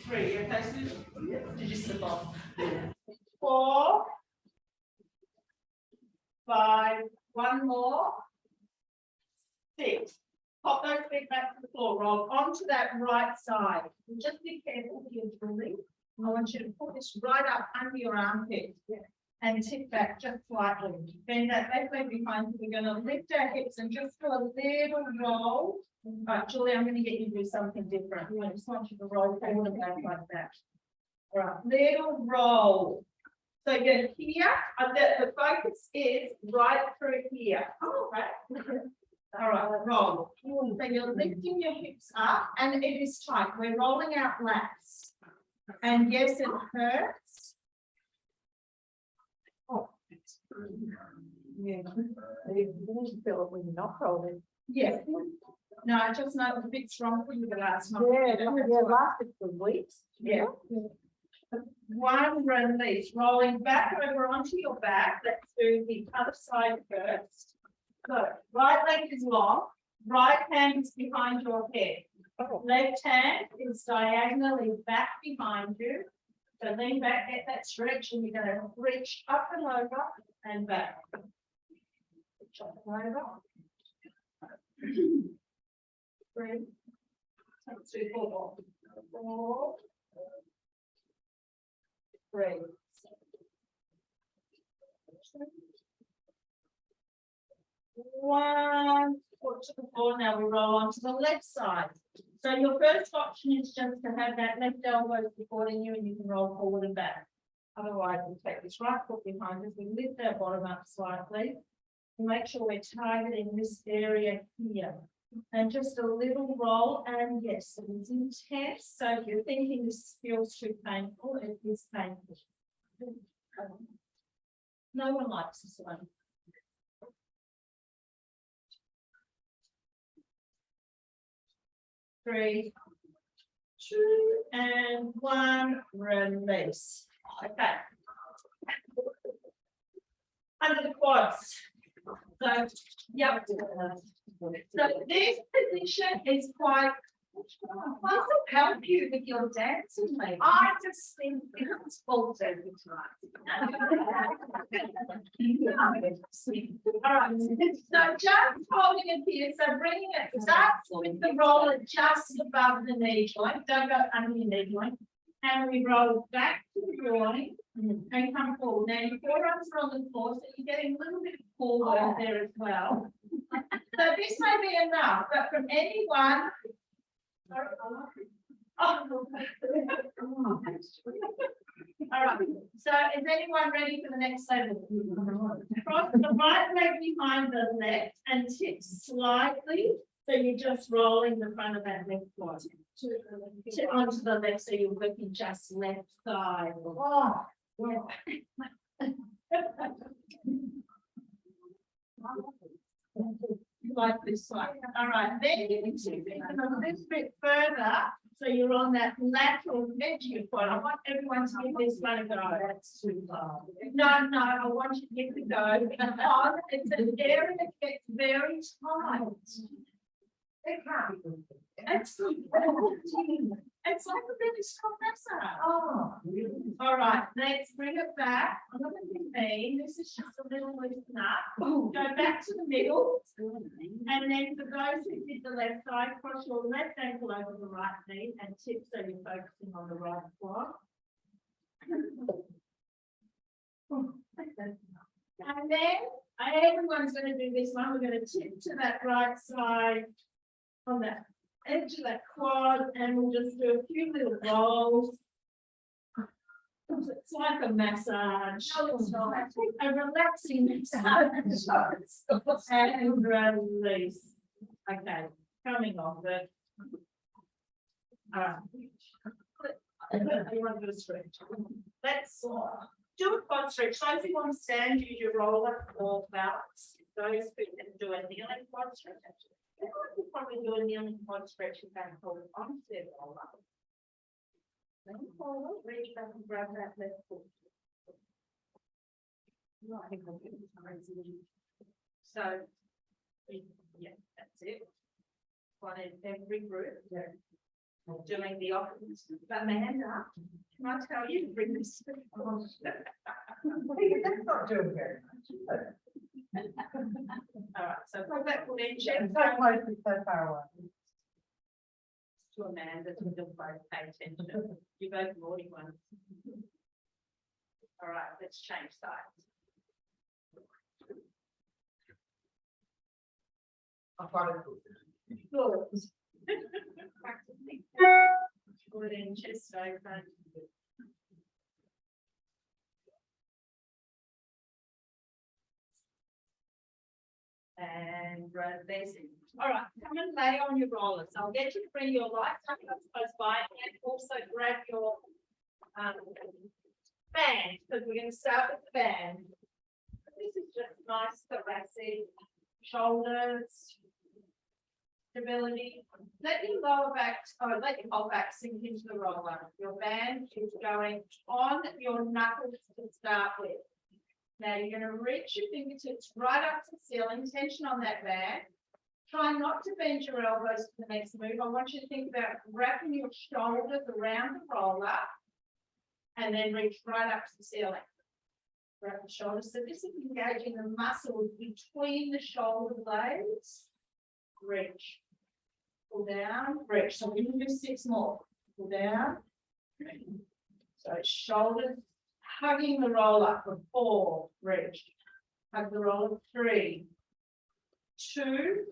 3. You okay, Susan? Did you slip off? 4. 5. 1 more. 6. Pop those feet back to the floor. Roll onto that right side. Just be careful with your drilling. I want you to pull this right up under your armpit. And tip back just slightly. Bend that left leg behind you. We're going to lift our hips and just do a little roll Right, Julie, I'm gonna get you to do something different. I just want you to roll forward and back like that. All right, little roll. So you're here, and the focus is right through here. Oh, right. All right, roll. So you're lifting your hips up, and it is tight. We're rolling out lats. And yes, it hurts. Yeah. You feel it when you're not rolling. Yeah. No, I just know it was a bit strong for you the last time. lasted for weeks. Yeah. One release, rolling back over onto your back. Let's do the other side first. So, right leg is long, right hand is behind your head. Left hand is diagonally back behind you. So lean back, get that stretch, and you're going to reach up and over and back. Reach up and over. 3, 2, 4, 4, 3. One foot to the floor. Now we roll onto the left side. So your first option is just to have that left elbow supporting you, and you can roll forward and back. Otherwise, we'll take this right foot behind us. We lift our bottom up slightly. Make sure we're targeting this area here. And just a little roll, and yes, it is intense. So if you're thinking this feels too painful, it is painful. No one likes this one. 3, 2, and 1, release. Okay. Under the quads. So, yep. So this position is quite, will help you with your dancing, maybe. I just think it's falls every time. All right, so just holding it here, so bringing it, start with the roller just above the knee joint, don't go under your knee joint. And we roll back to the groin and come forward. Now your forearms are on the floor, so you're getting a little bit of forward there as well. So this may be enough, but from anyone. Oh. All right, so is anyone ready for the next level? Cross the right leg behind the left and tip slightly. So you're just rolling the front of that left foot onto the left, so you're working just left side. Oh, yeah. Like this side. All right, then you need to think a little bit further. So you're on that lateral edge of your foot. I want everyone to give this one a go. That's too far. No, I want you to give it a go because it's an area that gets very tight. It can't be. It's like a really strong massage. Oh, all right. Let's bring it back. I'm not going to be. This is just a little loosen up. Go back to the middle, and then for those who did the left side, cross your left ankle over the right knee and tip so you're focusing on the right quad. And then everyone's going to do this one. We're going to tip to that right side on that edge of that quad, and we'll just do a few little rolls. It's like a massage. No, it's not. A relaxing massage. And release. Okay, coming off it. All right. You want to do a stretch? Let's do a quad stretch. Those who want to stand, use your roller or balance. Those who can do a kneeling quad stretch. Everyone can probably do a kneeling quad stretch and back forward onto their roller. Then forward, reach back and grab that left foot. So, yeah, that's it. One in every group. Doing the opposite. But Amanda, can I tell you to bring this? That's not doing very much. All right, so put that foot in, check. So close, so far away. To Amanda, to just both pay attention. You both naughty ones. All right, let's change sides. I've got it. Good. Good in chest open. And releasing. All right, come and lay on your rollers. I'll get you to bring your lights up close by and also grab your band, because we're going to start with the band. This is just nice thoracic, shoulders, stability. Let your lower back, let your whole back sink into the roller. Your band is going on your knuckles to start with. Now you're going to reach your fingertips right up to the ceiling, tension on that band. Try not to bend your elbows for the next move. I want you to think about wrapping your shoulders around the roller and then reach right up to the ceiling. Wrap the shoulders. So this is engaging the muscles between the shoulder blades. Reach. Pull down, reach. So we can do 6 more. Pull down. So shoulders hugging the roller for 4, reach. Hug the roller 3, 2,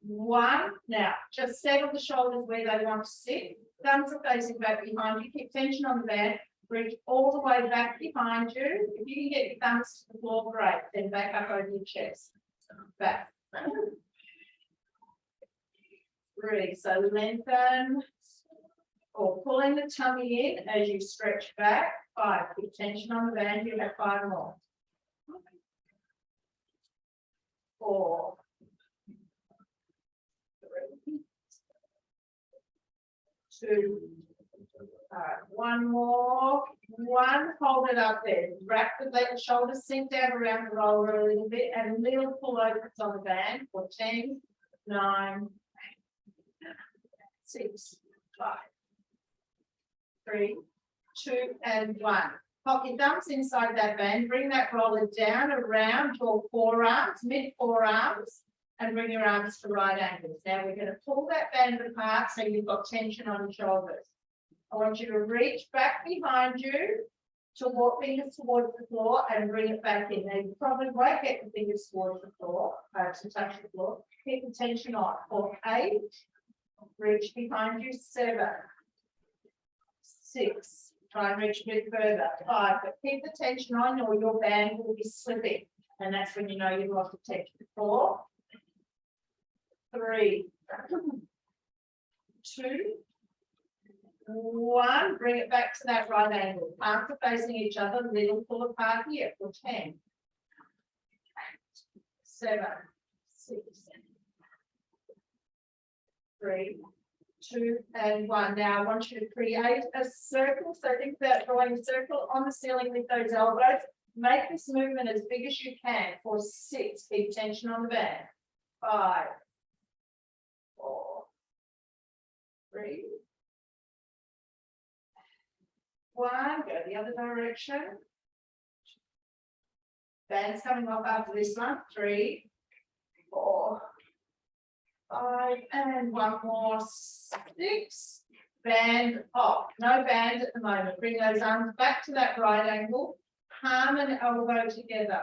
1. Now, just settle the shoulders where they want to sit. Thumbs are facing back behind you. Keep tension on the band. Reach all the way back behind you. If you can get your thumbs to the floor, great. Then back up over your chest. Back. 3. So lengthen. Or pulling the tummy in as you stretch back. 5. Keep tension on the band. You have 5 more. 4. 3. 2. All right, 1 more. 1. Hold it up there. Wrap the let the shoulders sink down around the roller a little bit and little pull opens on the band for 10, 9, 6, 5. 3, 2, and 1. Pop your thumbs inside that band. Bring that roller down around your forearms, mid forearms, and bring your arms to right angles. Now we're going to pull that band apart so you've got tension on your shoulders. I want you to reach back behind you to walk fingers towards the floor and bring it back in. Now you probably won't get the fingers towards the floor, to touch the floor. Keep the tension on. For 8, reach behind you. 7, 6, try and reach a bit further. 5, but keep the tension on or your band will be slipping. And that's when you know you've lost the tension. 4, 3, 2, 1. Bring it back to that right angle. Palms are facing each other, little pull apart here for 10, 8, 7, 6, 3, 2, and 1. Now I want you to create a circle. So think about drawing a circle on the ceiling with those elbows. Make this movement as big as you can for 6. Keep tension on the band. 5, 4, 3, 1. Go the other direction. Band's coming off after this one. 3, 4, 5, and 1 more. 6. Band off. No band at the moment. Bring those arms back to that right angle. Palm and elbow together.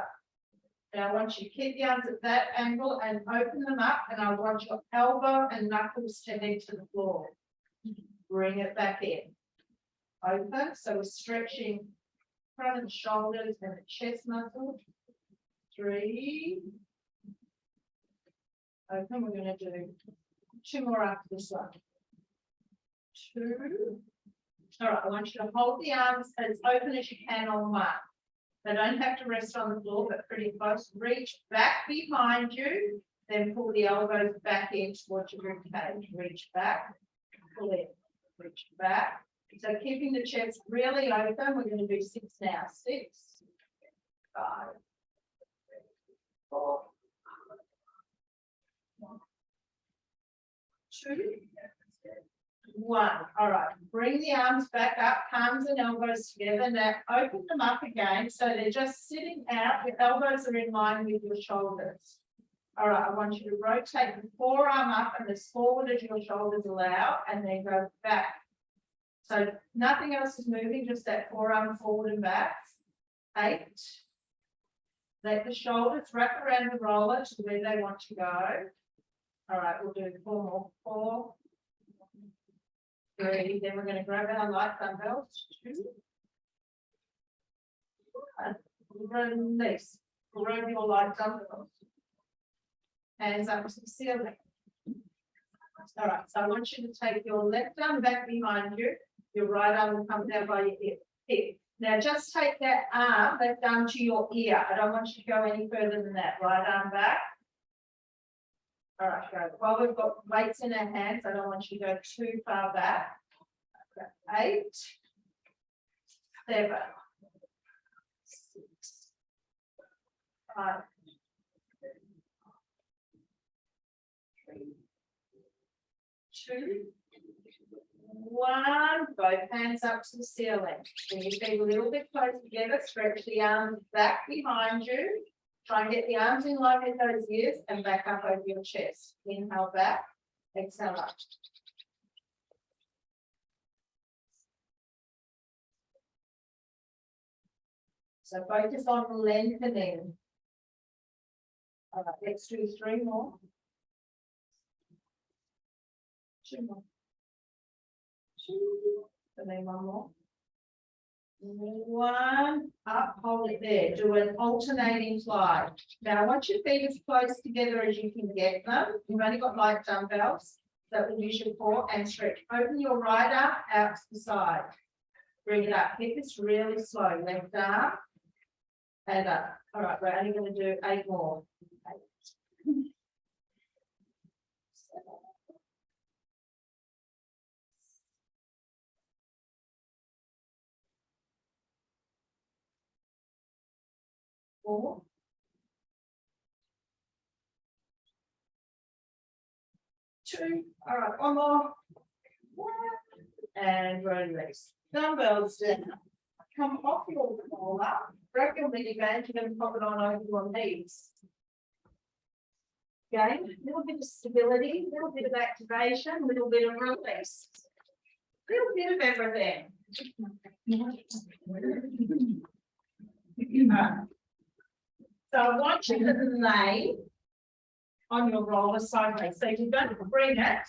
Now I want you to keep the arms at that angle and open them up, and I want your elbow and knuckles to head to the floor. Bring it back in. Open, so we're stretching front of the shoulders and the chest muscles. 3. Open, we're going to do 2 more after this one. 2. All right, I want you to hold the arms as open as you can on 1. They don't have to rest on the floor, but pretty close. Reach back behind you, then pull the elbows back in towards your rib cage. Reach back, pull in, reach back. So keeping the chest really open, we're going to do 6 now. 6, 5, 4, 2, 1. All right, bring the arms back up, palms and elbows together. Now open them up again so they're just sitting out. Your elbows are in line with your shoulders. All right, I want you to rotate the forearm up and as forward as your shoulders allow, and then go back. So nothing else is moving, just that forearm forward and back. 8. Let the shoulders wrap around the roller to where they want to go. All right, we'll do 4 more. 4, 3, then we're gonna grab our light dumbbells. 2. 1. Release. Grab your light dumbbells. Hands up to the ceiling. All right, so I want you to take your left arm back behind you. Your right arm will come down by your hip. Now just take that arm, left arm to your ear. I don't want you to go any further than that. Right arm back. All right, go. While we've got weights in our hands, I don't want you to go too far back. Okay. 8, 7, 6, 5, 3, 2, 1. Both hands up to the ceiling. Bring your feet a little bit close together. Stretch the arms back behind you. Try and get the arms in line with those ears and back up over your chest. Inhale back, exhale up. So focus on lengthening. All right, let's do 3 more. 2 more. 2, and then 1 more. 1, up, hold it there. Do an alternating fly. Now I want your feet as close together as you can get them. You've only got light dumbbells, so will use your core and stretch. Open your right arm out to the side. Bring it up. Hit this really slow. Left arm and up. All right, we're only going to do 8 more. 8. 7. 4. 2. All right, 1 more. 1. And release. Dumbbells down. Come off your collar. Grab your mini band. You're going to pop it on over your knees. Again, a little bit of stability, a little bit of activation, a little bit of release. A little bit of everything. So I want you to lay on your roller sideways. So you're going to bring it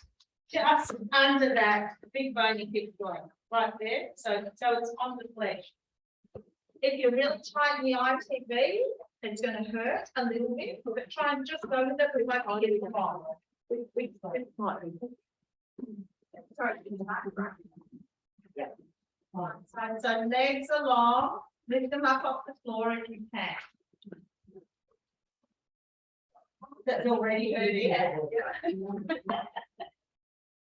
just under that big bony hip joint, right there. So it's on the flesh. If you're really tight in the ITB, it's going to hurt a little bit, but try and just go with it. We won't get it wrong. Yeah. So legs are long, lift them up off the floor if you can. That's already hurting. Yeah.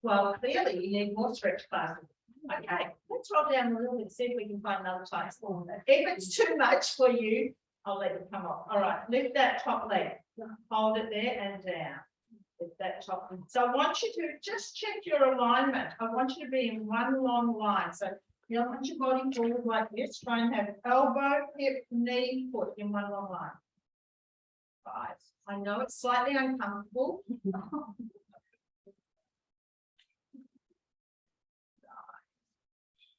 Well, clearly you need more stretch classes. Okay, let's roll down a little bit, see if we can find another tight spot. If it's too much for you, I'll let it come off. All right, lift that top leg, hold it there and down. Lift that top. So I want you to just check your alignment. I want you to be in one long line. So you don't want your body forward like this. Try and have elbow, hip, knee, foot in one long line. 5. I know it's slightly uncomfortable.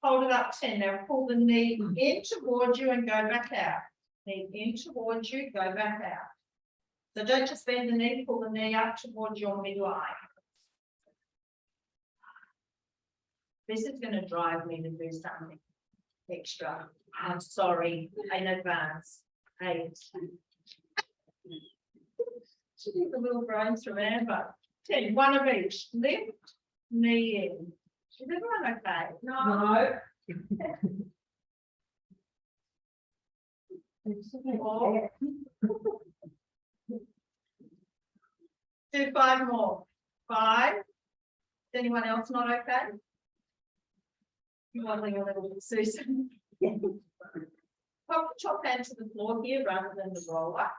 Hold it up 10. Now pull the knee in towards you and go back out. Knee in towards you, go back out. So don't just bend the knee, pull the knee up towards your midline. This is going to drive me to do something extra. I'm sorry in advance. 8. Should be the little brains from Amber. 10. 1 of each. Lift, knee in. Is everyone okay? No. 4. Do 5 more. 5. Is anyone else not okay? You're wobbling a little bit, Susan. Pop the top hand to the floor here rather than the roller.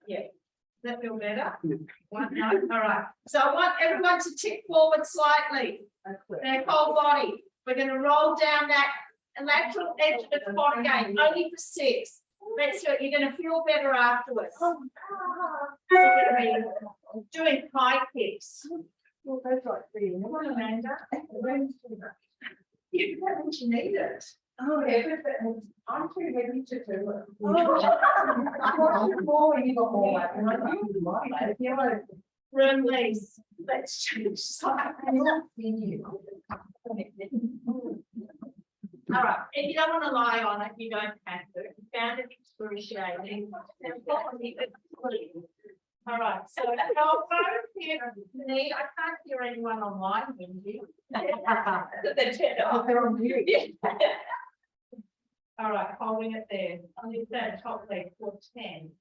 Yeah. Does that feel better? 1, no. All right. So I want everyone to tip forward slightly. Their whole body. We're going to roll down that lateral edge of the spot again, only for 6. Let's do it. You're going to feel better afterwards. We're going to be doing high kicks. Well, that's like being Amanda. You don't need it. Oh, I'm too heavy to do it. I want you more when you got more. Release. Let's change side. All right, if you don't want to lie on it, you don't have to. If you found it excruciating, then probably please. All right, so elbow here, knee. I can't hear anyone online, Wendy. They turn it off. They're on mute. All right, holding it there. On the that top leg for 10.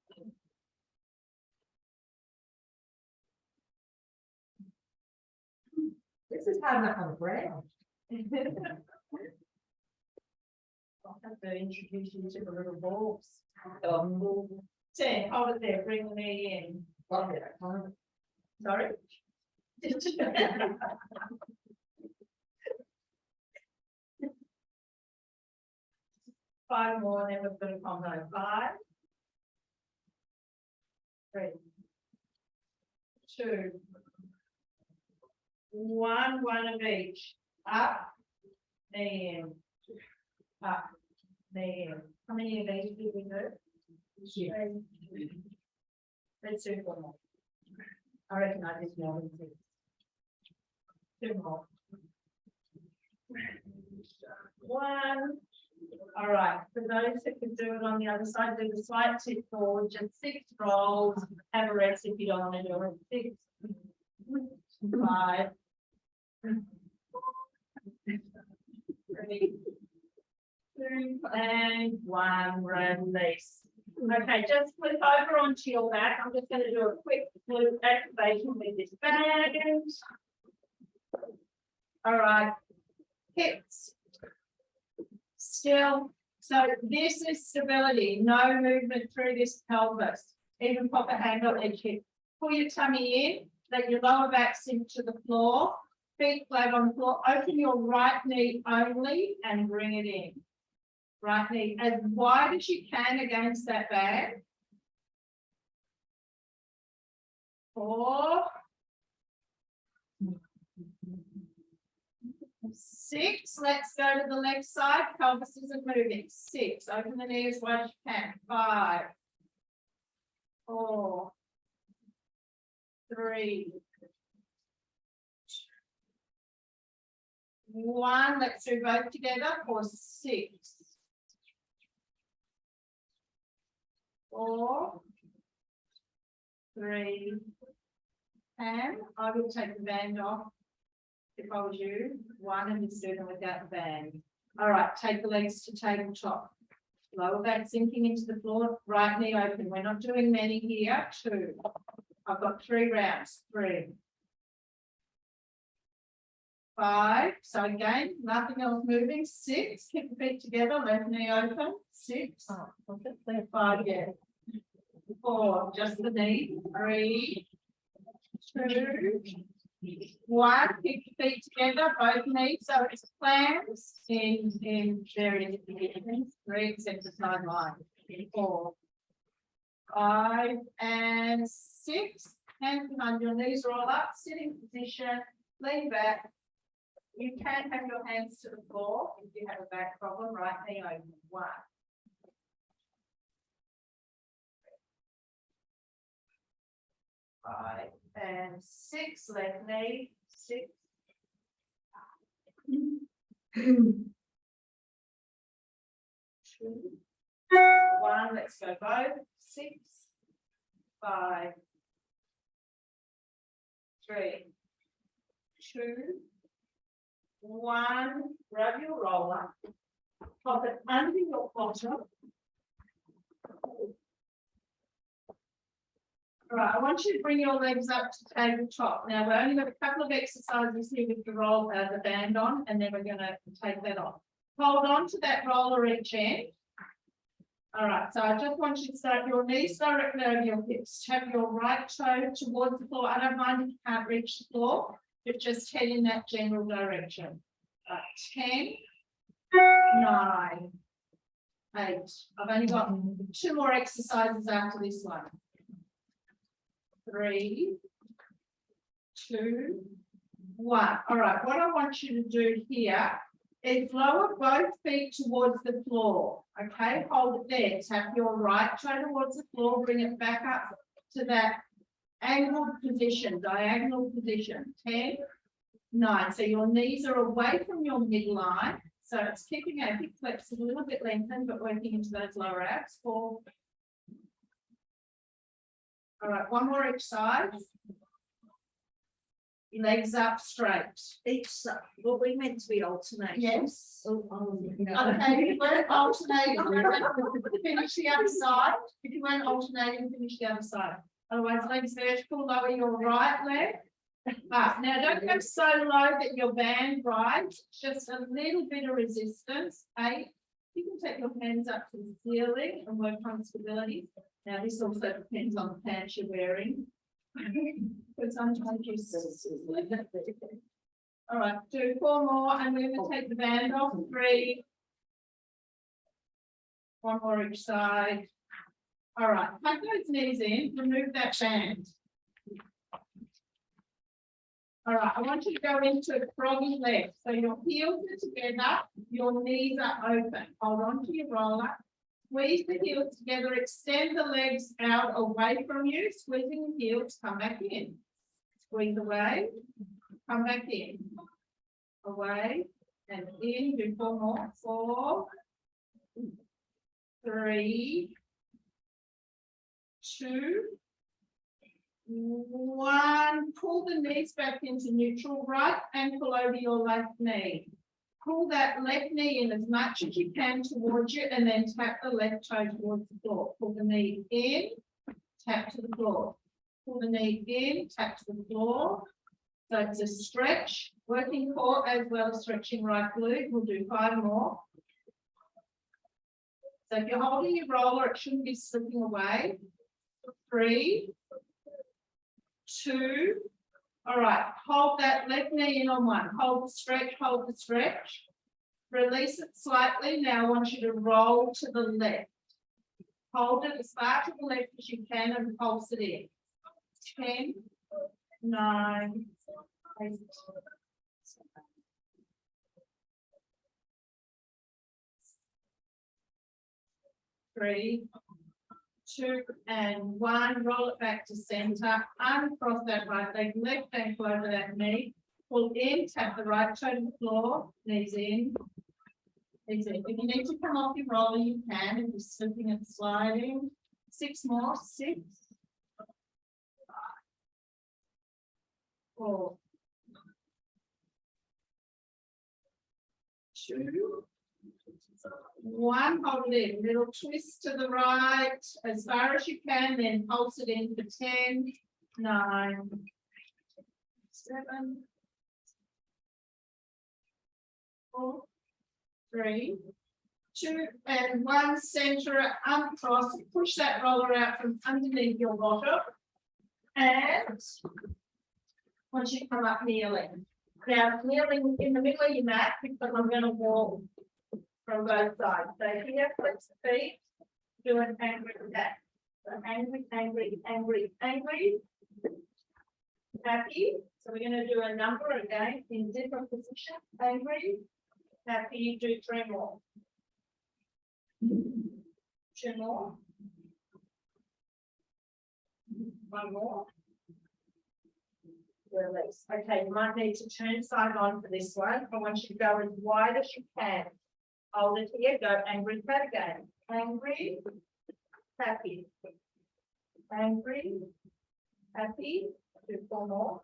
This is hard enough on the ground. I'll have to introduce you to the little balls. 10, hold it there, bring the knee in. Sorry? 5 more, and then we've got a combo. 5, 3, 2, 1, one of each. Up, knee in. Up, knee in. How many of these do we do? Let's do 4 more. I reckon I just know. 2 more. 1. All right, for those who can do it on the other side, do the slight tip forward, just 6 rolls. Have a rest if you don't want to do it. 6, 5, 3, 2, and 1. Release. Okay, just flip over onto your back. I'm just going to do a quick glute activation with this band. All right, hips. Still, so this is stability, no movement through this pelvis, even pop a hand on each hip. Pull your tummy in, let your lower back sink to the floor, feet flat on the floor, open your right knee only and bring it in. Right knee as wide as you can against that bag. 4, 6, let's go to the left side, pelvis isn't moving. 6, open the knee as wide as you can. 5, 4, 3, 1, let's do both together for 6, 4, 3, and I will take the band off. If I was you, 1 and just do them without the band. All right, take the legs to tabletop. Lower back sinking into the floor, right knee open. We're not doing many here. 2. I've got 3 rounds. 3, 5. So again, nothing else moving. 6. Keep the feet together. Left knee open. 6. 5. Yeah. 4. Just the knee. 3, 2, 1, keep your feet together, both knees, so it's plans in various positions, 3 except the sideline. 4, 5, and 6. Hands behind your knees, roll up, sitting position, lean back. You can have your hands to the floor if you have a back problem, right knee open. 1, 5, and 6, left knee, 6. 2, 1, let's go both. 6, 5, 3, 2, 1. Grab your roller, pop it under your bottom. All right, I want you to bring your legs up to tabletop. Now, we've only got a couple of exercises here with the roll, the band on, and then we're going to take that off. Hold on to that roller each end. All right, so I just want you to start your knees directly over your hips. Have your right toe towards the floor. I don't mind if you can't reach the floor, but just head in that general direction. 10, 9, 8. I've only got 2 more exercises after this one. 3, 2, 1. All right, what I want you to do here is lower both feet towards the floor. Okay, hold it there. Tap your right toe towards the floor, bring it back up to that angled position, diagonal position, 10, 9. So your knees are away from your midline. So it's keeping our hip flex a little bit lengthened, but working into those lower abs. 4. All right, one more each side. Legs up straight. Each side, well, we meant to be alternating. Yes. Oh, oh, Okay, if you weren't alternating, finish the other side. If you weren't alternating, finish the other side. Otherwise, legs vertical, lower your right leg. Now don't go so low that your band rides, just a little bit of resistance. 8. You can take your hands up to the ceiling and work on stability. Now this also depends on the pants you're wearing. Because sometimes you all right, do 4 more and we're going to take the band off. 3. 1 more each side. All right, take those knees in, remove that band. All right, I want you to go into froggy legs. So your heels are together, your knees are open. Hold on to your roller. Squeeze the heels together, extend the legs out away from you, squeezing the heels, come back in. Squeeze away, come back in. Away and in, do 4 more. 4, 3, 2, 1. Pull the knees back into neutral, right ankle over your left knee. Pull that left knee in as much as you can towards you and then tap the left toe towards the floor. Pull the knee in, tap to the floor. Pull the knee in, tap to the floor. So it's a stretch, working core as well as stretching right glute. We'll do 5 more. So if you're holding your roller, it shouldn't be slipping away. 3, 2. All right, hold that left knee in on 1. Hold the stretch, hold the stretch. Release it slightly. Now I want you to roll to the left. Hold it as far to the left as you can and pulse it in. 10, 9, 8. 3, 2, and 1. Roll it back to center. Uncross that right leg, left ankle over that knee. Pull in, tap the right toe to the floor. Knees in. Knees in. If you need to come off your roller, you can. If you're slipping and sliding. 6 more. 6, 5, 4, 2, 1. Hold it in. Little twist to the right as far as you can, then pulse it in for 10, 9, 7, 4, 3, 2, and 1. Center it, uncross. Push that roller out from underneath your bottom. And once you come up kneeling. Now kneeling in the middle of your mat because I'm going to walk from both sides. So here, flex the feet, do an angry tap. So angry, angry, angry, angry. Happy. So we're going to do a number again in different positions. Angry, happy, do 3 more. 2 more. 1 more. Release. Okay, you might need to turn side on for this one. I want you to go as wide as you can. Hold it here, go angry, fat again. Angry, happy. Angry, happy. Do 4 more.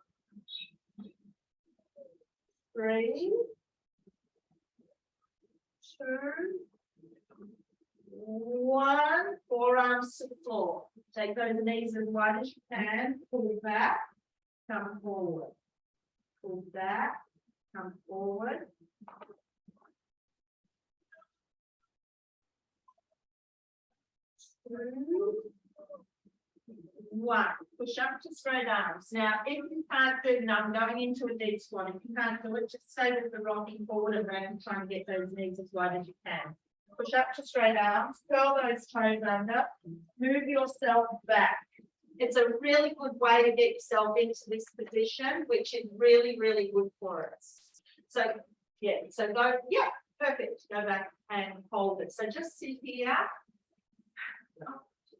3, 2, 1. Forearms to the floor. Take those knees as wide as you can. Pull back, come forward. Pull back, come forward. 2, 1. Push up to straight arms. Now, if you can't do, now I'm going into a deep squat. If you can't do it, just stay with the rocking forward and back and try and get those knees as wide as you can. Push up to straight arms, curl those toes under, move yourself back. It's a really good way to get yourself into this position, which is really, really good for us. So, yeah, so go, yeah, perfect. Go back and hold it. So just sit here.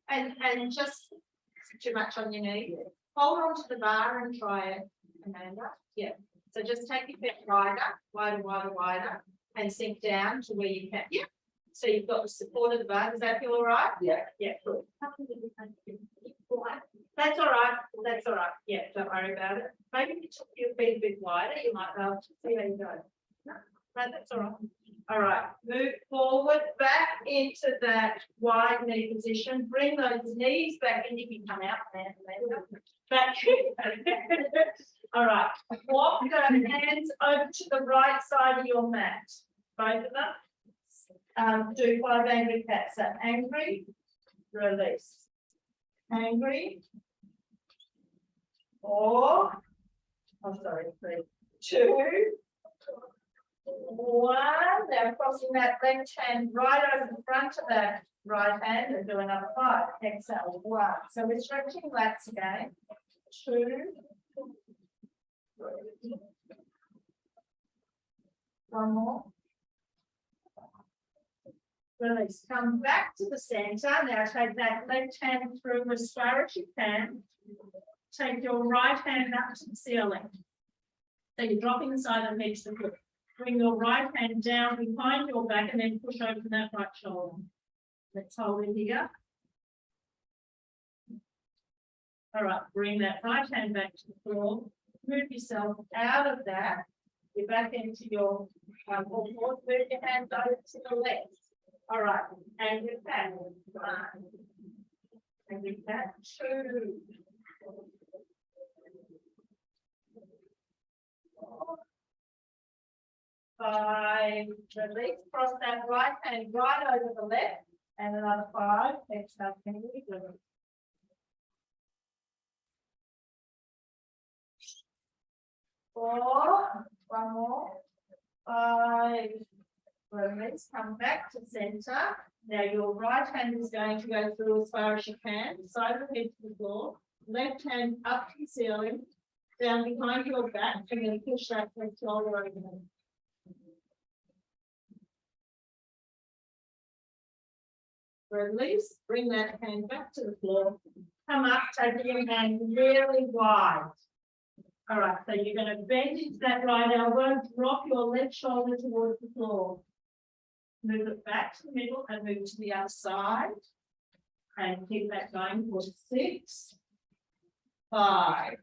And just too much on your knee. hold on to the bar and try it, Amanda. Yeah, so just take your foot wider, and sink down to where you can. Yeah. So you've got the support of the bar. Does that feel all right? Yeah. Yeah, good. That's all right. That's all right. Yeah, don't worry about it. Maybe if you took your feet a bit wider, you might be able to see how you go. No, that's all right. All right, move forward, back into that wide knee position. Bring those knees back and you can come out there. Back. All right, walk the hands over to the right side of your mat. Both of them. Do 5 angry cats. So angry, release. Angry. 4. Oh, sorry, 3, 2. 1. Now crossing that left hand right over the front of that right hand and do another 5. Exhale. 1. So we're stretching lats again. 2. 3. 1 more. Release. Come back to the center. Now take that left hand through as far as you can. Take your right hand up to the ceiling. So you're dropping the side of the head to the foot. Bring your right hand down behind your back and then push open that right shoulder. Let's hold it here. All right, bring that right hand back to the floor. Move yourself out of that. You're back into your move your hands over to the left. All right, and with that, 1. And with that, 2. 4. 5, release, cross that right hand right over the left, and another 5, exhale, can we do it? 4, 1 more, 5, release, come back to center. Now your right hand is going to go through as far as you can, side of the head to the floor, left hand up to the ceiling, down behind your back, and then push that left shoulder over. Release, bring that hand back to the floor. Come up, take your hand really wide. All right, so you're going to bend into that right elbow, drop your left shoulder towards the floor. Move it back to the middle and move to the other side. And keep that going for 6, 5,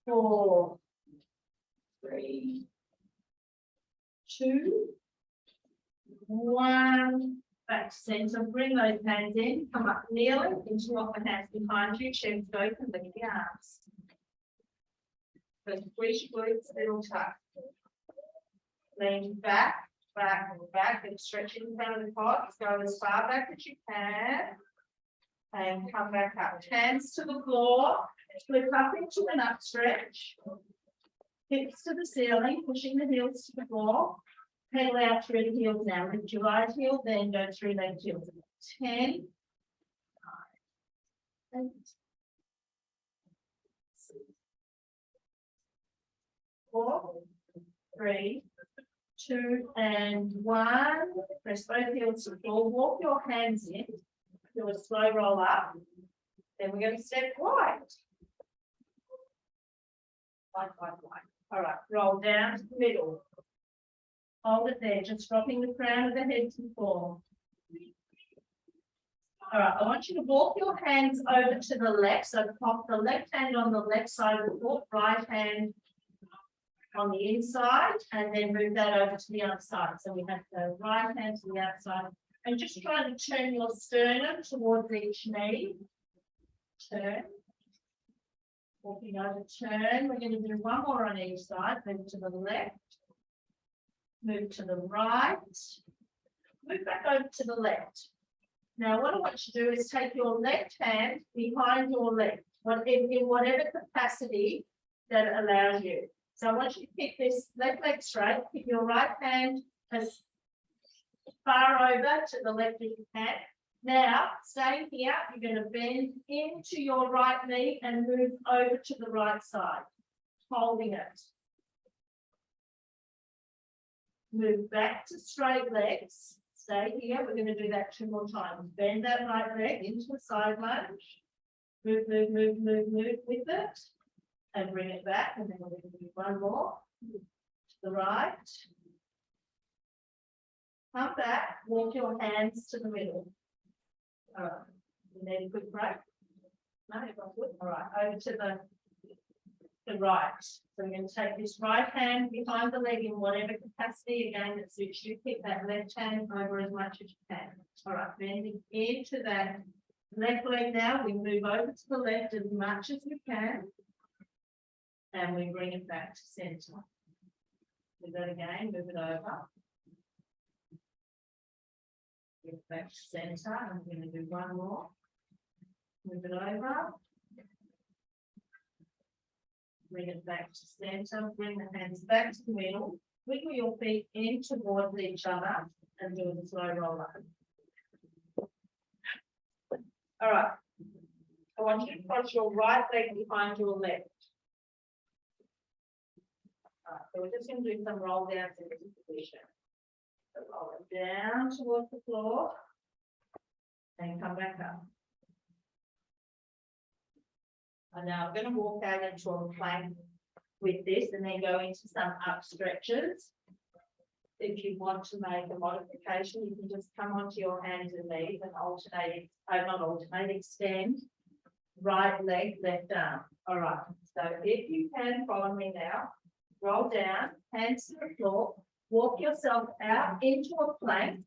4, 3, 2, 1. Back to center, bring those hands in, come up kneeling, interlock the hands behind you, chest open, lift the arms. So squeeze your glutes, little tuck. Lean back, and stretching in front of the quads, go as far back as you can. And come back up, hands to the floor, flip up into an up stretch. Hips to the ceiling, pushing the heels to the floor. Pedal out through the heels now. Lift your right heel, then go through left heels. 10, 9, 8, 6, 4, 3, 2, and 1. Press both heels to the floor. Walk your hands in. Do a slow roll up. Then we're going to step wide. Wide. All right, roll down to the middle. Hold it there, just dropping the crown of the head to the floor. All right, I want you to walk your hands over to the left. So pop the left hand on the left side of the foot, right hand on the inside, and then move that over to the other side. So we have the right hand to the outside. And just try to turn your sternum towards each knee. Turn. Walking over, turn. We're going to do 1 more on each side. Move to the left. Move to the right, move back over to the left. Now, what I want you to do is take your left hand behind your left, in whatever capacity that it allows you. So I want you to keep this left leg straight, keep your right hand as far over to the left as you can. Now, staying here, you're going to bend into your right knee and move over to the right side, holding it. Move back to straight legs. Stay here. We're going to do that 2 more times. Bend that right leg into a side lunge. Move with it. And bring it back, and then we're going to do one more. To the right. Come back, walk your hands to the middle. All right, you need a quick break? No, you've got good. All right, over to the right. So we're going to take this right hand behind the leg in whatever capacity again that suits you. Keep that left hand over as much as you can. All right, bending into that left leg now. We move over to the left as much as we can. And we bring it back to center. Do that again, move it over. Bring it back to center. I'm going to do one more. Move it over. Bring it back to center. Bring the hands back to the middle. Wiggle your feet in towards each other and do a slow roll up. All right. I want you to cross your right leg behind your left. So we're just going to do some roll downs in this position. So roll it down towards the floor and come back up. And now I'm going to walk out into a plank with this and then go into some up stretches. If you want to make a modification, you can just come onto your hands and knees and extend right leg, left arm. All right. So if you can follow me now. Roll down, hands to the floor, walk yourself out into a plank.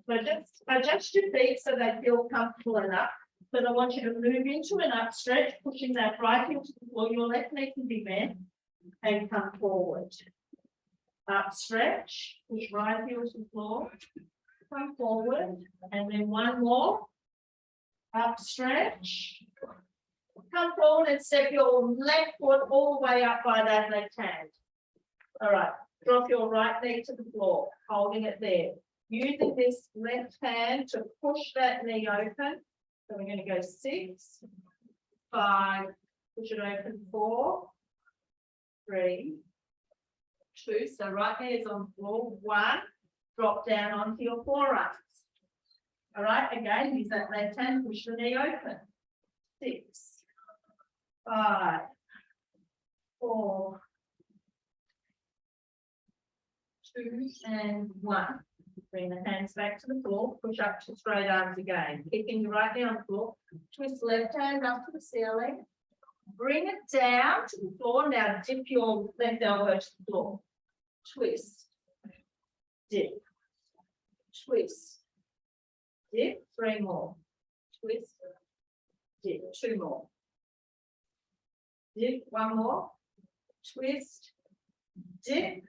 But just adjust your feet so they feel comfortable enough. But I want you to move into an up stretch, pushing that right heel to the floor. Your left leg can be bent and come forward. Up stretch, push right heel to the floor, come forward, and then one more. Up stretch. Come forward and step your left foot all the way up by that left hand. All right, drop your right leg to the floor, holding it there. Using this left hand to push that knee open. So we're going to go 6, 5, push it open, 4, 3, 2. So right knee is on the floor, 1, drop down onto your forearms. All right, again, use that left hand, push the knee open. 6, 5, 4, 2, and 1. Bring the hands back to the floor, push up to straight arms again. Kicking your right knee on the floor, twist left hand up to the ceiling. Bring it down to the floor. Now dip your left elbow to the floor. Twist, dip, twist, dip. 3 more. Twist, dip. 2 more. Dip. 1 more. Twist, dip,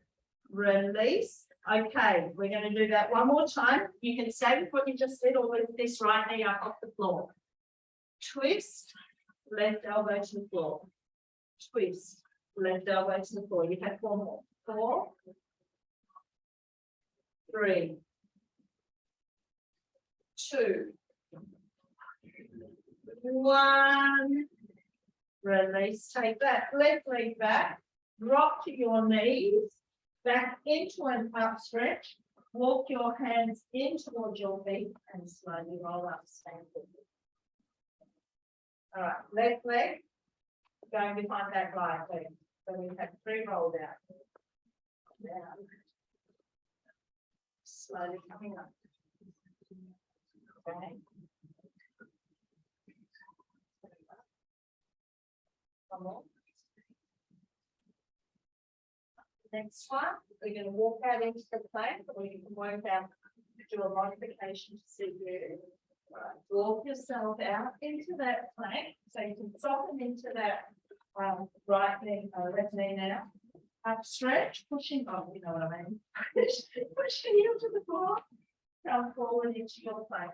release. Okay, we're going to do that one more time. You can stay with what you just did or with this right knee up off the floor. Twist, left elbow to the floor. Twist, left elbow to the floor. You have 4 more. 4, 3, 2, 1. Release. Take that left leg back. Drop to your knees. Back into an up stretch. Walk your hands in towards your feet and slowly roll up. Stand forward. All right, left leg going behind that right leg. So we have 3 rolled out. Down. Slowly coming up. Okay. One more. Next one, we're going to walk out into the plank, or you can work out, do a modification to see you. Right. Walk yourself out into that plank, so you can soften into that right knee, left knee now. Up stretch, pushing on, you know what I mean? Push your heel to the floor, come forward into your plank.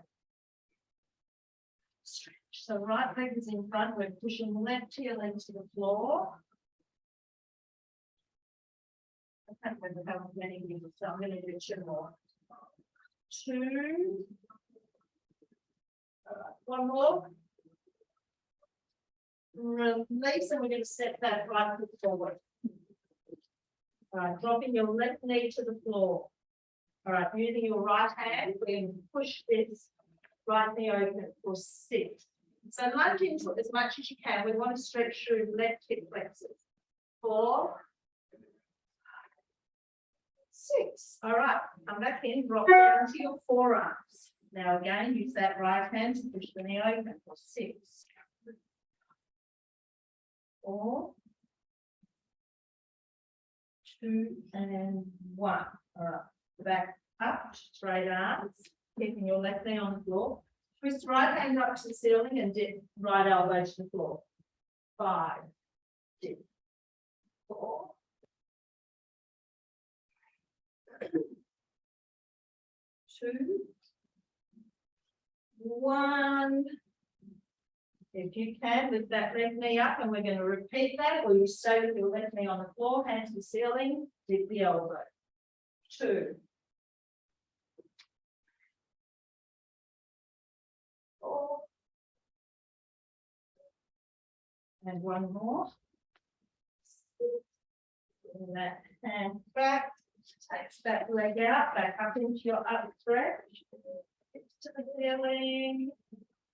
Stretch. So right leg is in front, we're pushing left heel into the floor. I can't remember how many we did, so I'm going to do 2 more. 2. All right, 1 more. Release, and we're going to step that right foot forward. All right, dropping your left knee to the floor. All right, using your right hand, we're going to push this right knee open for 6, So lunge into it as much as you can. We want to stretch through left hip flexors. 4, 6. All right, come back in, drop down to your forearms. Now again, use that right hand to push the knee open for 6, 4, 2, and 1. All right, back up, straight arms, keeping your left knee on the floor. Twist right hand up to the ceiling and dip right elbow to the floor. 5, dip, 4, 2, 1. If you can, lift that left knee up, and we're going to repeat that, or you stay with your left knee on the floor, hands to the ceiling, dip the elbow. 2, 4, and 1 more. Bring that hand back, takes that leg out, back up into your up stretch, hips to the ceiling,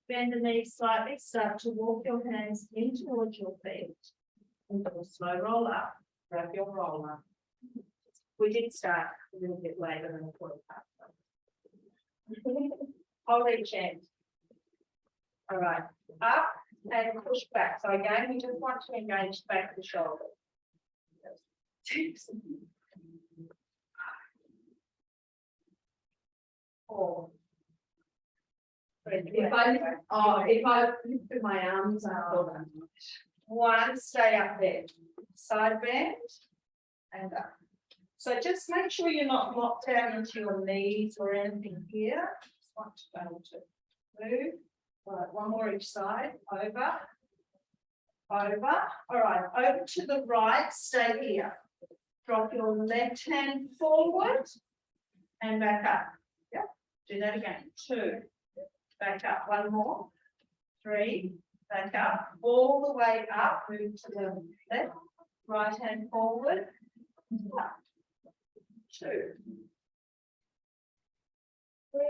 bend the knees slightly, start to walk your hands in towards your feet, and do a slow roll up, grab your roller. We did start a little bit later than the 45. Hold each end. All right, up and push back. So again, we just want to engage the back of the shoulder. 6, 4. If I put my arms out. 1, stay up there. Side bend and up. So just make sure you're not locked down into your knees or anything here. Just want to be able to move. All right, 1 more each side. Over. Over. All right, over to the right, stay here. Drop your left hand forward and back up. Yep, do that again. 2, back up. 1 more. 3, back up. All the way up, move to the left. Right hand forward. Up. 2,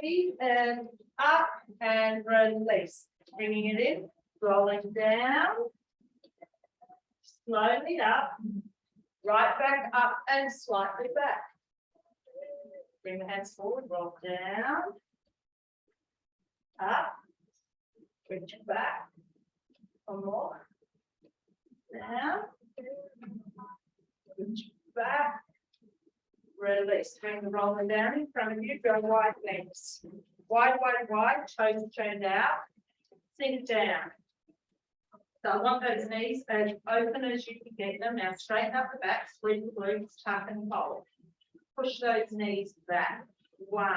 3, and up and release. Bringing it in, rolling down, slowly up, right back up and slightly back. Bring the hands forward, roll down, up, bring it back, 1 more, down, bring it back. Release, bring the roller down in front of you, go wide legs. Wide, wide, wide, toes turned out, sink down. So I want those knees as open as you can get them. Now straighten up the back, squeeze the glutes, tuck and hold. Push those knees back. 1,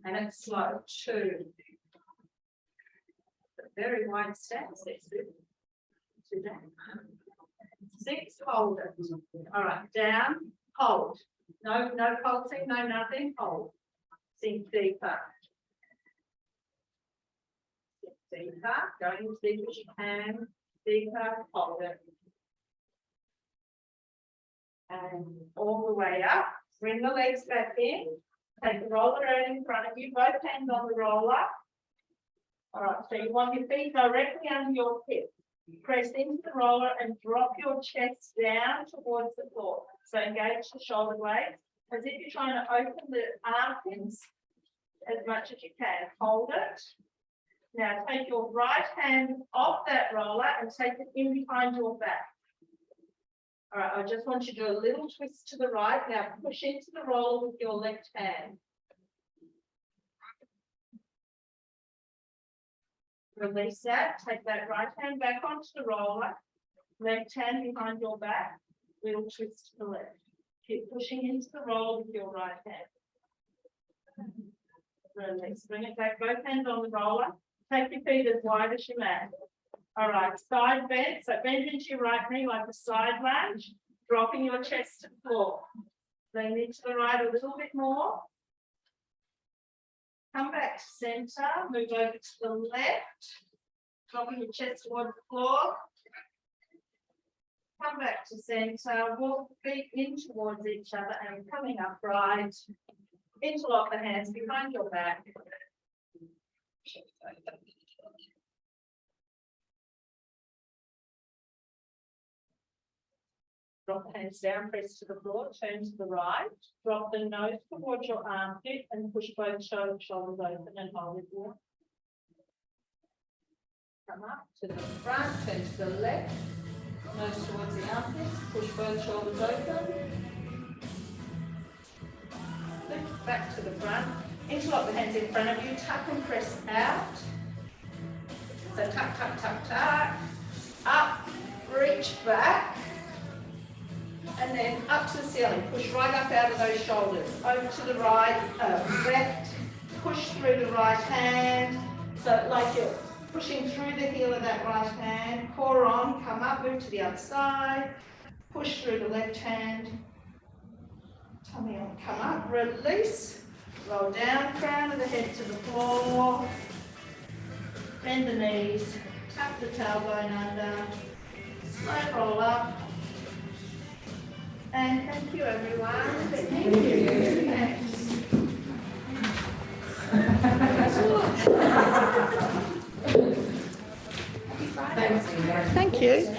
and it's slow. 2. Very wide stance there, Sue. 2 down. 6, hold it. All right, down, hold. No pulsing, no nothing, hold. Sink deeper. Sink deeper, going as deep as you can. Deeper, hold it. And all the way up. Bring the legs back in. Take the roller out in front of you, both hands on the roller. All right, so you want your feet directly under your hip. Press into the roller and drop your chest down towards the floor. So engage the shoulder blades as if you're trying to open the armpits as much as you can. Hold it. Now take your right hand off that roller and take it in behind your back. All right, I just want you to do a little twist to the right. Now push into the roller with your left hand. Release that. Take that right hand back onto the roller. Left hand behind your back. Little twist to the left. Keep pushing into the roller with your right hand. Release. Bring it back. Both hands on the roller. Take your feet as wide as your mat. All right. Side bend. So bend into your right knee like a side lunge. Dropping your chest to the floor. Lean into the right a little bit more. Come back to center. Move over to the left. Dropping your chest towards the floor. Come back to center, walk the feet in towards each other and coming upright. Interlock the hands behind your back. Drop the hands down, press to the floor, turn to the right, drop the nose towards your armpit and push both shoulders open and hold it there. Come up to the front, turn to the left, nose towards the armpits, push both shoulders open. Lift back to the front, interlock the hands in front of you, tuck and press out. So tuck, tuck, tuck, tuck, up, reach back, and then up to the ceiling. Push right up out of those shoulders. Over to the right, left, push through the right hand. So like you're pushing through the heel of that right hand. Core on, come up, move to the other side. Push through the left hand. Tummy on, come up, release. Roll down, crown of the head to the floor. Bend the knees, tuck the tailbone under. Slow roll up. And thank you, everyone. Thank you. Thanks. Thank you.